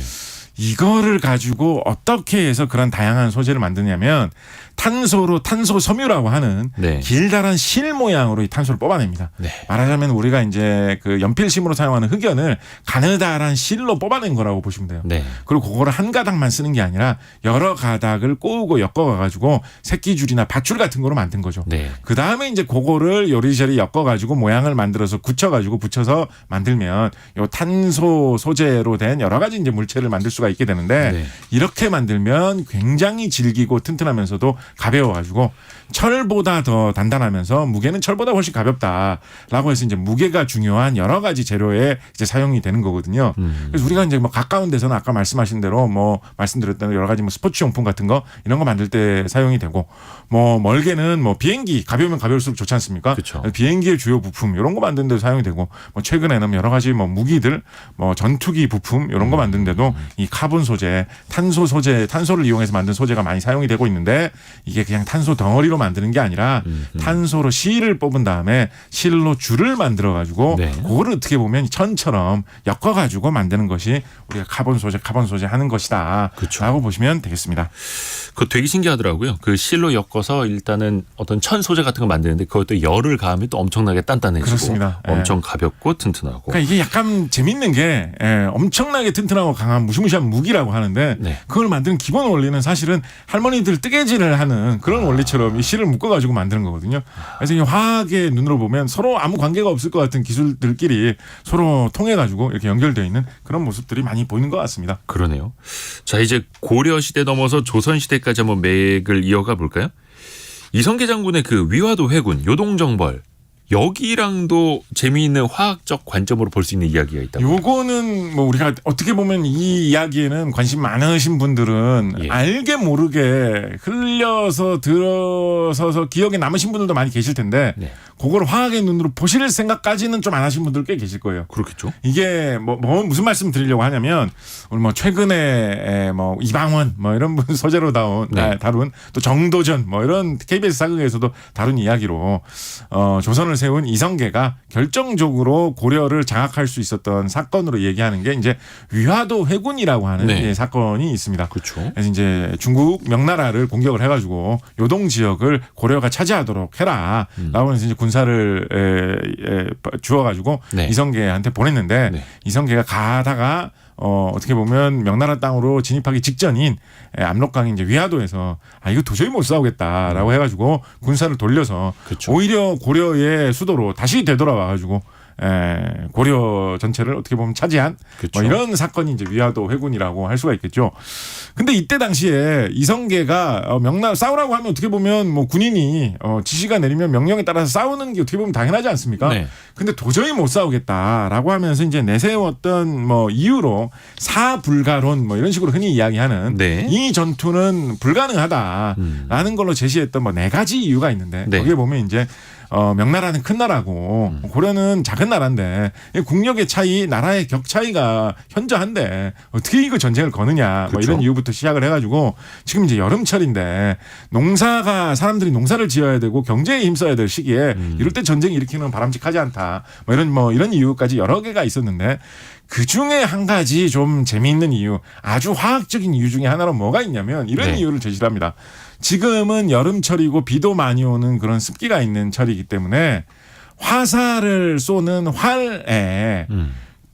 이거를 가지고 어떻게 해서 그런 다양한 소재를 만드냐면 탄소로 탄소 섬유라고 하는 네. 길다란 실 모양으로 이 탄소를 뽑아냅니다. 네. 말하자면 우리가 이제 그 연필심으로 사용하는 흑연을 가느다란 실로 뽑아낸 거라고 보시면 돼요. 네. 그리고 그거를 한 가닥만 쓰는 게 아니라 여러 가닥을 꼬우고 엮어가지고 새끼줄이나 밧줄 같은 거로 만든 거죠. 네. 그 다음에 이제 그거를 요리조리 엮어가지고 모양을 만들어서 굳혀가지고 붙여서 만들면 요 탄소 소재로 된 여러 가지 이제 물체를 만들 수가 있게 되는데 네. 이렇게 만들면 굉장히 질기고 튼튼하면서도 가벼워가지고 철보다 더 단단하면서 무게는 철보다 훨씬 가볍다라고 해서 이제 무게가 중요한 여러 가지 재료에 이제 사용이 되는 거거든요. 그래서 우리가 이제 뭐 가까운 데서는 아까 말씀하신 대로 뭐 말씀드렸던 여러 가지 뭐 스포츠용품 같은 거 이런 거 만들 때 사용이 되고 뭐 멀게는 뭐 비행기 가벼우면 가벼울수록 좋지 않습니까? 그쵸. 비행기의 주요 부품 이런 거 만드는 데도 사용이 되고 뭐 최근에는 여러 가지 뭐 무기들 뭐 전투기 부품 이런 거 만드는 데도 이 카본 소재, 탄소 소재, 탄소를 이용해서 만든 소재가 많이 사용이 되고 있는데 이게 그냥 탄소 덩어리로 만드는 게 아니라 탄소로 실을 뽑은 다음에 실로 줄을 만들어 가지고 네. 그거를 어떻게 보면 천처럼 엮어 가지고 만드는 것이 우리가 카본 소재 하는 것이다. 그렇죠. 라고 보시면 되겠습니다. 그거 되게 신기하더라고요. 그 실로 엮어서 일단은 어떤 천 소재 같은 거 만드는데 그것도 열을 가하면 또 엄청나게 단단해지고 그렇습니다. 엄청 가볍고 튼튼하고. 그러니까 이게 약간 재밌는 게 엄청나게 튼튼하고 강한 무시무시한 무기라고 하는데 네. 그걸 만드는 기본 원리는 사실은 할머니들 뜨개질을 하는 그런 원리처럼 이 실을 묶어가지고 만드는 거거든요. 그래서 이 화학의 눈으로 보면 서로 아무 관계가 없을 것 같은 기술들끼리 서로 통해가지고 이렇게 연결되어 있는 그런 모습들이 많이 보이는 것 같습니다. 그러네요. 자, 이제 고려 시대 넘어서 조선 시대까지 한번 맥을 이어가 볼까요? 이성계 장군의 그 위화도 회군, 요동정벌 여기랑도 재미있는 화학적 관점으로 볼 수 있는 이야기가 있다고. 요거는 뭐 우리가 어떻게 보면 이 이야기에는 관심 많으신 분들은 예. 알게 모르게 흘려서 들어서서 기억에 남으신 분들도 많이 계실 텐데 네. 그걸 화학의 눈으로 보실 생각까지는 좀 안 하신 분들 꽤 계실 거예요. 그렇겠죠. 이게 뭐 무슨 말씀 드리려고 하냐면 오늘 뭐 최근에 뭐 이방원 뭐 이런 분 소재로 다룬 또 정도전 뭐 이런 KBS 사극에서도 다룬 이야기로 조선을 세운 이성계가 결정적으로 고려를 장악할 수 있었던 사건으로 얘기하는 게 이제 위화도 회군이라고 하는 네. 사건이 있습니다. 그렇죠. 그래서 이제 중국 명나라를 공격을 해가지고 요동 지역을 고려가 차지하도록 해라라고 해서 이제 군사를 주어가지고 네. 이성계한테 보냈는데 네. 이성계가 가다가 어떻게 보면 명나라 땅으로 진입하기 직전인 압록강인 이제 위화도에서 이거 도저히 못 싸우겠다라고 해가지고 군사를 돌려서 그쵸. 오히려 고려의 수도로 다시 되돌아와가지고 고려 전체를 어떻게 보면 차지한 그쵸. 뭐 이런 사건이 이제 위화도 회군이라고 할 수가 있겠죠. 근데 이때 당시에 이성계가 명나라 싸우라고 하면 어떻게 보면 뭐 군인이 지시가 내리면 명령에 따라서 싸우는 게 어떻게 보면 당연하지 않습니까? 네. 근데 도저히 못 싸우겠다라고 하면서 이제 내세웠던 뭐 이유로 사불가론 뭐 이런 식으로 흔히 이야기하는 네. 이 전투는 불가능하다라는 걸로 제시했던 뭐 4가지 이유가 있는데 네. 거기에 보면 이제 명나라는 큰 나라고 고려는 작은 나라인데 국력의 차이, 나라의 격 차이가 현저한데 어떻게 이거 전쟁을 거느냐 뭐 그렇죠. 이런 이유부터 시작을 해가지고 지금 이제 여름철인데 사람들이 농사를 지어야 되고 경제에 힘써야 될 시기에 이럴 때 전쟁 일으키는 바람직하지 않다 뭐 이런 이유까지 여러 개가 있었는데 그 중에 한 가지 좀 재미있는 이유, 아주 화학적인 이유 중에 하나로 뭐가 있냐면 이런 네. 이유를 제시합니다. 지금은 여름철이고 비도 많이 오는 그런 습기가 있는 철이기 때문에 화살을 쏘는 활에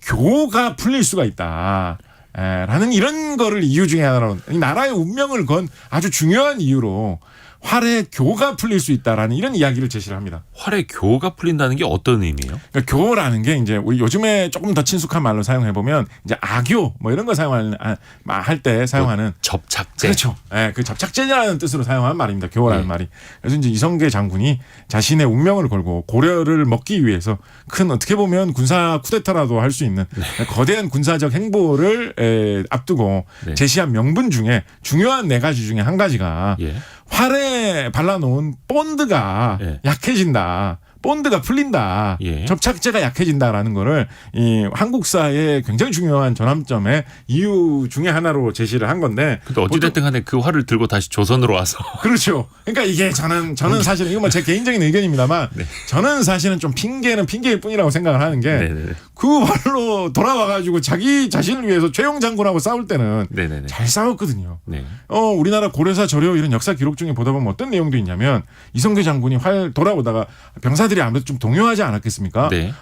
교가 풀릴 수가 있다. 라는 이런 거를 이유 중에 하나로 이 나라의 운명을 건 아주 중요한 이유로 활에 교가 풀릴 수 있다라는 이런 이야기를 제시를 합니다. 활에 교가 풀린다는 게 어떤 의미예요? 그러니까 교라는 게 이제 우리 요즘에 조금 더 친숙한 말로 사용해 보면 이제 악교 뭐 이런 거 할 때 사용하는 접착제. 그렇죠. 그 접착제라는 뜻으로 사용하는 말입니다. 교라는 네. 말이. 그래서 이제 이성계 장군이 자신의 운명을 걸고 고려를 먹기 위해서 큰 어떻게 보면 군사 쿠데타라도 할 수 있는 거대한 군사적 행보를 앞두고 네. 제시한 명분 중에 중요한 4가지 중에 한 가지가 예. 활에 발라놓은 본드가 예. 약해진다. 본드가 풀린다. 예. 접착제가 약해진다라는 거를 이 한국사의 굉장히 중요한 전환점의 이유 중에 하나로 제시를 한 건데. 근데 어찌됐든 간에 그 활을 들고 다시 조선으로 와서. 그렇죠. 그러니까 이게 저는 사실은 이건 뭐 제 개인적인 의견입니다만 네. 저는 사실은 좀 핑계는 핑계일 뿐이라고 생각을 하는 게 그 활로 돌아와가지고 자기 자신을 위해서 최용 장군하고 싸울 때는 네네네. 잘 싸웠거든요. 네. 우리나라 고려사 저료 이런 역사 기록 중에 보다 보면 어떤 내용도 있냐면 이성계 장군이 활 돌아오다가 병사들이 아무래도 좀 동요하지 않았겠습니까? 네.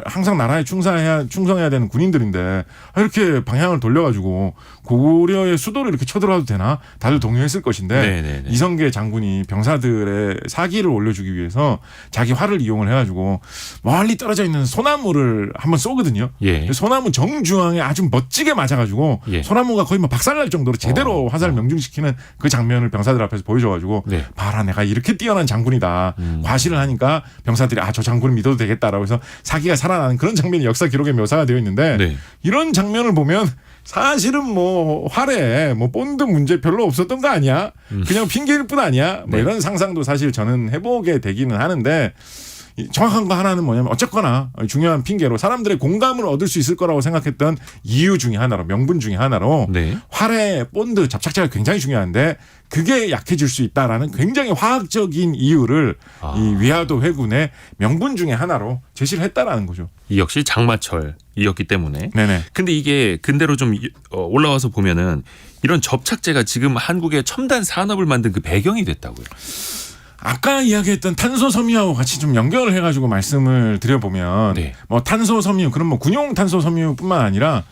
항상 나라에 충성해야 되는 군인들인데 이렇게 방향을 돌려가지고 고려의 수도를 이렇게 쳐들어와도 되나? 다들 동요했을 것인데 네네네. 이성계 장군이 병사들의 사기를 올려주기 위해서 자기 활을 이용을 해가지고 멀리 떨어져 있는 소나무를 한번 쏘거든요. 예. 소나무 정중앙에 아주 멋지게 맞아가지고 예. 소나무가 거의 뭐 박살날 정도로 제대로 화살을 명중시키는 그 장면을 병사들 앞에서 보여줘가지고 네. 봐라 내가 이렇게 뛰어난 장군이다. 과시를 하니까 병사들이 저 장군을 믿어도 되겠다라고 해서 사기가 살아나는 그런 장면이 역사 기록에 묘사가 되어 있는데 네. 이런 장면을 보면 사실은 뭐 활에 뭐 본드 문제 별로 없었던 거 아니야? 그냥 핑계일 뿐 아니야? 뭐 네. 이런 상상도 사실 저는 해보게 되기는 하는데 정확한 거 하나는 뭐냐면 어쨌거나 중요한 핑계로 사람들의 공감을 얻을 수 있을 거라고 생각했던 이유 중에 하나로 명분 중에 하나로 네. 활의 본드 접착제가 굉장히 중요한데 그게 약해질 수 있다라는 굉장히 화학적인 이유를 이 위화도 회군의 명분 중에 하나로 제시를 했다라는 거죠. 이 역시 장마철이었기 때문에. 네네. 근데 이게 근대로 좀 올라와서 보면은 이런 접착제가 지금 한국의 첨단 산업을 만든 그 배경이 됐다고요. 아까 이야기했던 탄소 섬유하고 같이 좀 연결을 해가지고 말씀을 드려보면 네. 뭐 탄소 섬유 그럼 뭐 군용 탄소 섬유뿐만 아니라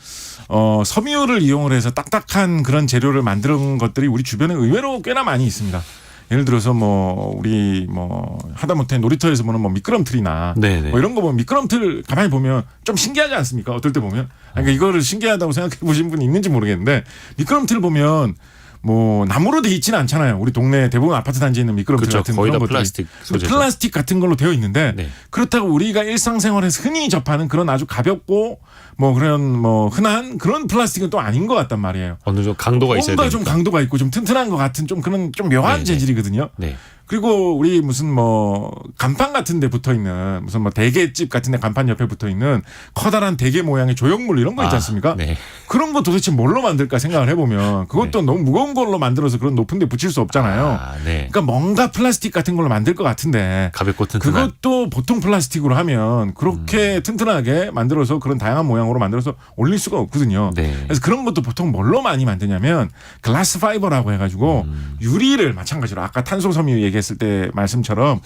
섬유를 이용을 해서 딱딱한 그런 재료를 만드는 것들이 우리 주변에 의외로 꽤나 많이 있습니다. 예를 들어서 뭐 우리 뭐 하다못해 놀이터에서 보는 뭐 미끄럼틀이나 네네. 뭐 이런 거 보면 미끄럼틀 가만히 보면 좀 신기하지 않습니까? 어떨 때 보면 그러니까 이거를 신기하다고 생각해 보신 분이 있는지 모르겠는데 미끄럼틀 보면 뭐 나무로 돼 있지는 않잖아요. 우리 동네 대부분 아파트 단지에 있는 미끄럼틀 그렇죠. 같은 거의 그런 다 것들이 플라스틱 소재죠. 플라스틱 같은 걸로 되어 있는데 네. 그렇다고 우리가 일상생활에서 흔히 접하는 그런 아주 가볍고 뭐 그런 뭐 흔한 그런 플라스틱은 또 아닌 것 같단 말이에요. 어느 정도 강도가 있어야 뭔가 되니까. 좀 강도가 있고 좀 튼튼한 것 같은 좀 그런 좀 묘한 네네. 재질이거든요. 네. 그리고 우리 무슨 뭐 간판 같은 데 붙어 있는 무슨 뭐 대게집 같은 데 간판 옆에 붙어 있는 커다란 대게 모양의 조형물 이런 거 있지 않습니까? 네. 그런 거 도대체 뭘로 만들까 생각을 해보면 그것도 너무 무거운 걸로 만들어서 그런 높은 데 붙일 수 없잖아요. 네. 그러니까 뭔가 플라스틱 같은 걸로 만들 것 같은데 가볍고 튼튼한. 그것도 보통 플라스틱으로 하면 그렇게 튼튼하게 만들어서 그런 다양한 모양으로 만들어서 올릴 수가 없거든요. 네. 그래서 그런 것도 보통 뭘로 많이 만드냐면 글라스 파이버라고 해가지고 유리를 마찬가지로 아까 탄소 섬유 얘기했을 때 말씀처럼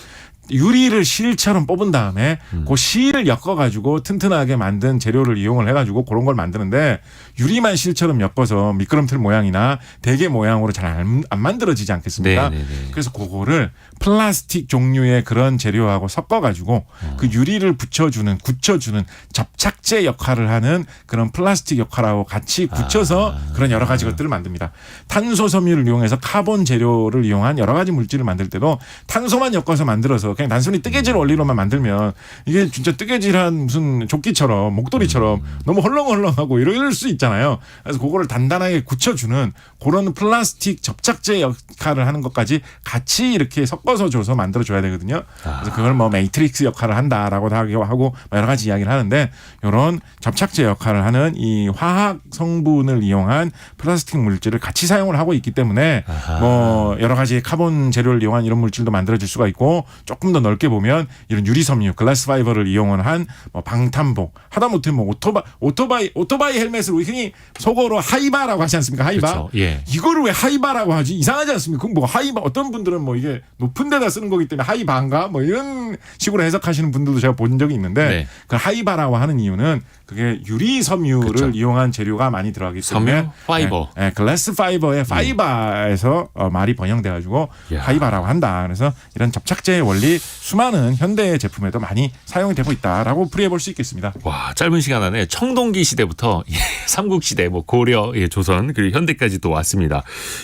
유리를 실처럼 뽑은 다음에 그 실을 엮어가지고 튼튼하게 만든 재료를 이용을 해가지고 그런 걸 만드는데 유리만 실처럼 엮어서 미끄럼틀 모양이나 대게 모양으로 잘 안 만들어지지 않겠습니까? 네네네. 그래서 그거를 플라스틱 종류의 그런 재료하고 섞어가지고 그 유리를 굳혀주는 접착제 역할을 하는 그런 플라스틱 역할하고 같이 굳혀서 그런 여러 가지 것들을 만듭니다. 탄소 섬유를 이용해서 카본 재료를 이용한 여러 가지 물질을 만들 때도 탄소만 엮어서 만들어서 그냥 단순히 뜨개질 원리로만 만들면 이게 진짜 뜨개질한 무슨 조끼처럼 목도리처럼 너무 헐렁헐렁하고 이럴 수 있잖아요. 그래서 그거를 단단하게 굳혀주는 그런 플라스틱 접착제 역할을 하는 것까지 같이 이렇게 섞어서 줘서 만들어줘야 되거든요. 그래서 그걸 뭐 매트릭스 역할을 한다라고 하고 여러 가지 이야기를 하는데 이런 접착제 역할을 하는 이 화학 성분을 이용한 플라스틱 물질을 같이 사용을 하고 있기 때문에 뭐 여러 가지 카본 재료를 이용한 이런 물질도 만들어질 수가 있고 조금 더 넓게 보면 이런 유리 섬유, 글라스 파이버를 이용한 뭐 방탄복, 하다못해 뭐 오토바이 헬멧을 흔히 속어로 하이바라고 하지 않습니까? 하이바. 그렇죠. 예. 이거를 왜 하이바라고 하지? 이상하지 않습니까? 그럼 뭐 하이바 어떤 분들은 뭐 이게 높은 데다 쓰는 거기 때문에 하이바인가 뭐 이런 식으로 해석하시는 분들도 제가 본 적이 있는데 네. 그 하이바라고 하는 이유는 그게 유리 섬유를 그렇죠. 이용한 재료가 많이 들어가기 때문에 섬유, 파이버. 글라스 파이버의 파이바에서 말이 번영돼 가지고 야. 하이바라고 한다. 그래서 이런 접착제의 원리 수많은 현대 제품에도 많이 사용이 되고 있다라고 풀이해 볼 수 있겠습니다. 와, 짧은 시간 안에 청동기 시대부터 삼국시대, 뭐 고려, 조선 그리고 현대까지 또 왔습니다.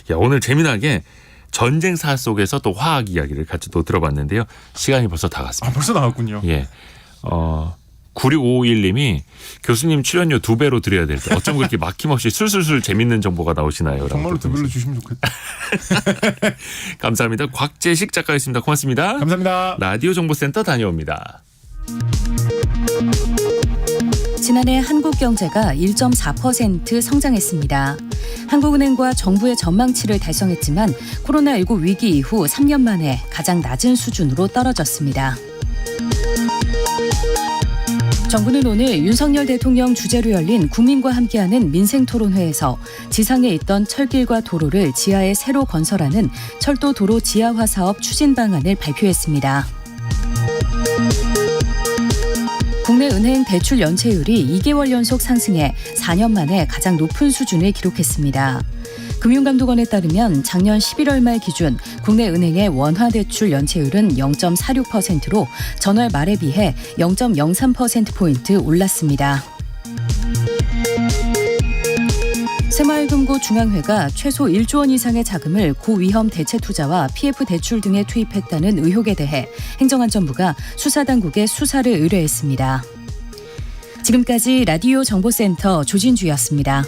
야, 오늘 재미나게 전쟁사 속에서 또 화학 이야기를 같이 또 들어봤는데요. 시간이 벌써 다 갔습니다. 벌써 나왔군요. 예. 9651님이 교수님 출연료 2배로 드려야 될 때 어쩜 그렇게 막힘없이 술술술 재밌는 정보가 나오시나요? 정말로 두 배로 주시면 좋겠다. 감사합니다. 곽재식 작가였습니다. 고맙습니다. 감사합니다. 라디오 정보센터 다녀옵니다. 지난해 한국 경제가 1.4% 성장했습니다. 한국은행과 정부의 전망치를 달성했지만 코로나19 위기 이후 3년 만에 가장 낮은 수준으로 떨어졌습니다. 정부는 오늘 윤석열 대통령 주재로 열린 국민과 함께하는 민생토론회에서 지상에 있던 철길과 도로를 지하에 새로 건설하는 철도 도로 지하화 사업 추진 방안을 발표했습니다. 국내 은행 대출 연체율이 2개월 연속 상승해 4년 만에 가장 높은 수준을 기록했습니다. 금융감독원에 따르면 작년 11월 말 기준 국내 은행의 원화 대출 연체율은 0.46%로 전월 말에 비해 0.03%포인트 올랐습니다. 새마을금고 중앙회가 최소 1조 원 이상의 자금을 고위험 대체 투자와 PF 대출 등에 투입했다는 의혹에 대해 행정안전부가 수사당국에 수사를 의뢰했습니다. 지금까지 라디오 정보센터 조진주였습니다.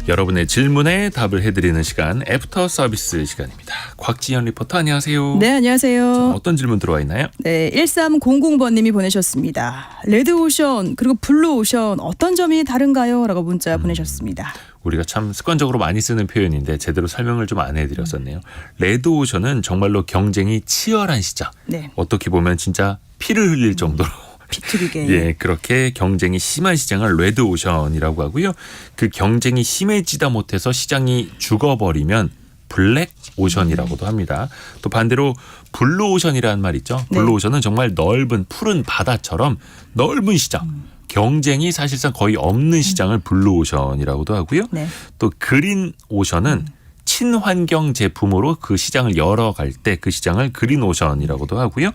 여러분의 질문에 답을 해드리는 시간 애프터 서비스 시간입니다. 곽지연 리포터 안녕하세요. 네, 안녕하세요. 자, 어떤 질문 들어와 있나요? 네, 1300번님이 보내셨습니다. 레드오션 그리고 블루오션 어떤 점이 다른가요? 라고 문자 보내셨습니다. 우리가 참 습관적으로 많이 쓰는 표현인데 제대로 설명을 좀 안 해드렸었네요. 레드오션은 정말로 경쟁이 치열한 시장. 네, 어떻게 보면 진짜 피를 흘릴 정도로 비투비게. 예, 그렇게 경쟁이 심한 시장을 레드오션이라고 하고요. 그 경쟁이 심해지다 못해서 시장이 죽어버리면 블랙오션이라고도 합니다. 또 반대로 블루오션이라는 말 있죠. 네. 블루오션은 정말 넓은 푸른 바다처럼 넓은 시장. 경쟁이 사실상 거의 없는 시장을 블루오션이라고도 하고요. 네. 또 그린오션은 친환경 제품으로 그 시장을 열어갈 때 그 시장을 그린오션이라고도 하고요.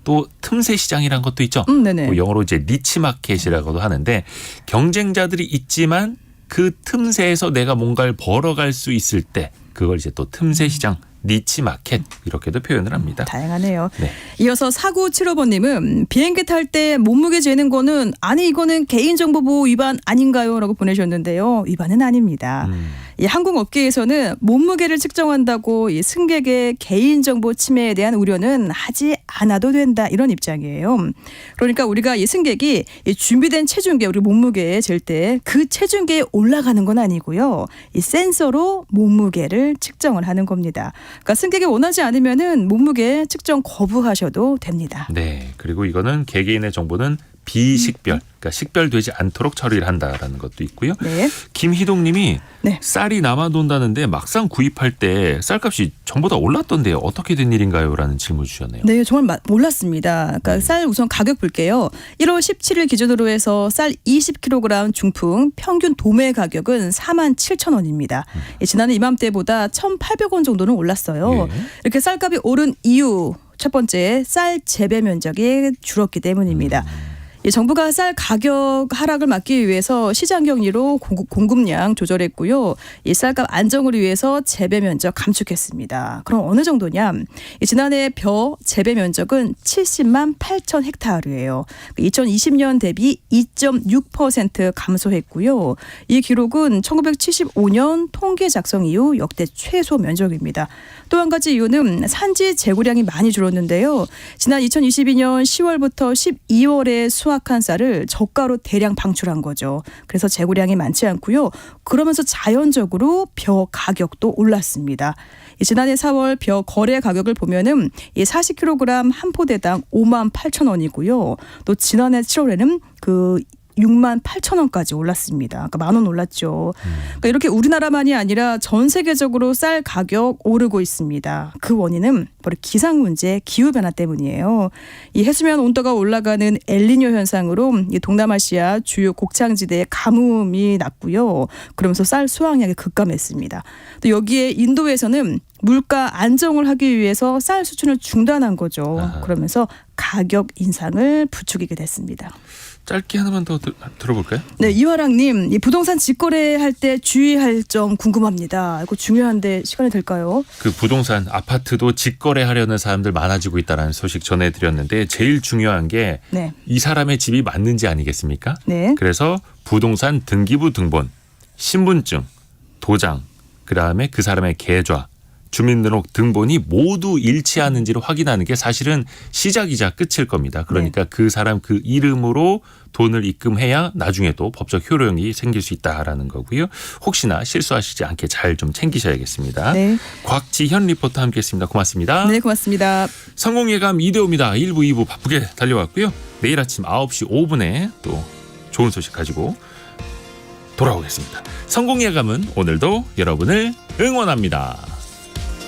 또 틈새 시장이란 것도 있죠. 네네. 뭐 영어로 이제 니치 마켓이라고도 하는데 경쟁자들이 있지만 그 틈새에서 내가 뭔가를 벌어갈 수 있을 때 그걸 이제 또 틈새 시장, 니치 마켓 이렇게도 표현을 합니다. 다양하네요. 네. 이어서 4975번님은 비행기 탈 때 몸무게 재는 거는 아니 이거는 개인정보보호 위반 아닌가요? 라고 보내셨는데요. 위반은 아닙니다. 이 항공업계에서는 몸무게를 측정한다고 이 승객의 개인정보 침해에 대한 우려는 하지 않아도 된다 이런 입장이에요. 그러니까 우리가 이 승객이 이 준비된 체중계 우리 몸무게에 잴 때 그 체중계에 올라가는 건 아니고요. 이 센서로 몸무게를 측정을 하는 겁니다. 그러니까 승객이 원하지 않으면은 몸무게 측정 거부하셔도 됩니다. 네. 그리고 이거는 개개인의 정보는 비식별, 그러니까 식별되지 않도록 처리를 한다라는 것도 있고요. 네. 김희동 님이 네. 쌀이 남아돈다는데 막상 구입할 때 쌀값이 전보다 올랐던데요. 어떻게 된 일인가요? 라는 질문 주셨네요. 네, 정말 몰랐습니다. 그러니까 쌀 우선 가격 볼게요. 1월 17일 기준으로 해서 쌀 20kg 중풍 평균 도매 가격은 47,000원입니다. 지난해 이맘때보다 1,800원 정도는 올랐어요. 예. 이렇게 쌀값이 오른 이유 첫 번째 쌀 재배 면적이 줄었기 때문입니다. 이 정부가 쌀 가격 하락을 막기 위해서 시장 격리로 공급량 조절했고요. 이 쌀값 안정을 위해서 재배 면적 감축했습니다. 그럼 어느 정도냐? 지난해 벼 재배 면적은 70만 8천 헥타르예요. 2020년 대비 2.6% 감소했고요. 이 기록은 1975년 통계 작성 이후 역대 최소 면적입니다. 또 한 가지 이유는 산지 재고량이 많이 줄었는데요. 지난 2022년 10월부터 12월에 수확한 쌀을 저가로 대량 방출한 거죠. 그래서 재고량이 많지 않고요. 그러면서 자연적으로 벼 가격도 올랐습니다. 지난해 4월 벼 거래 가격을 보면은 40kg 한 포대당 5만 8천 원이고요. 또 지난해 7월에는 그 6만 8천 원까지 올랐습니다. 그러니까 10,000원 올랐죠. 그러니까 이렇게 우리나라만이 아니라 전 세계적으로 쌀 가격 오르고 있습니다. 그 원인은 바로 기상 문제, 기후 변화 때문이에요. 이 해수면 온도가 올라가는 엘니뇨 현상으로 이 동남아시아 주요 곡창지대에 가뭄이 났고요. 그러면서 쌀 수확량이 급감했습니다. 또 여기에 인도에서는 물가 안정을 하기 위해서 쌀 수출을 중단한 거죠. 아하. 그러면서 가격 인상을 부추기게 됐습니다. 짧게 하나만 더 들어볼까요? 네, 이화랑님, 이 부동산 직거래할 때 주의할 점 궁금합니다. 이거 중요한데 시간이 될까요? 그 부동산 아파트도 직거래하려는 사람들 많아지고 있다는 소식 전해드렸는데 제일 중요한 게 네, 이 사람의 집이 맞는지 아니겠습니까? 네, 그래서 부동산 등기부 등본, 신분증, 도장, 그다음에 그 사람의 계좌, 주민등록 등본이 모두 일치하는지를 확인하는 게 사실은 시작이자 끝일 겁니다. 그러니까 그 사람 그 이름으로 돈을 입금해야 나중에도 법적 효력이 생길 수 있다라는 거고요. 혹시나 실수하시지 않게 잘 좀 챙기셔야겠습니다. 네, 곽지현 리포터 함께했습니다. 고맙습니다. 네, 고맙습니다. 성공예감 2대5입니다. 1부, 2부 바쁘게 달려왔고요. 내일 아침 9시 5분에 또 좋은 소식 가지고 돌아오겠습니다. 성공예감은 오늘도 여러분을 응원합니다.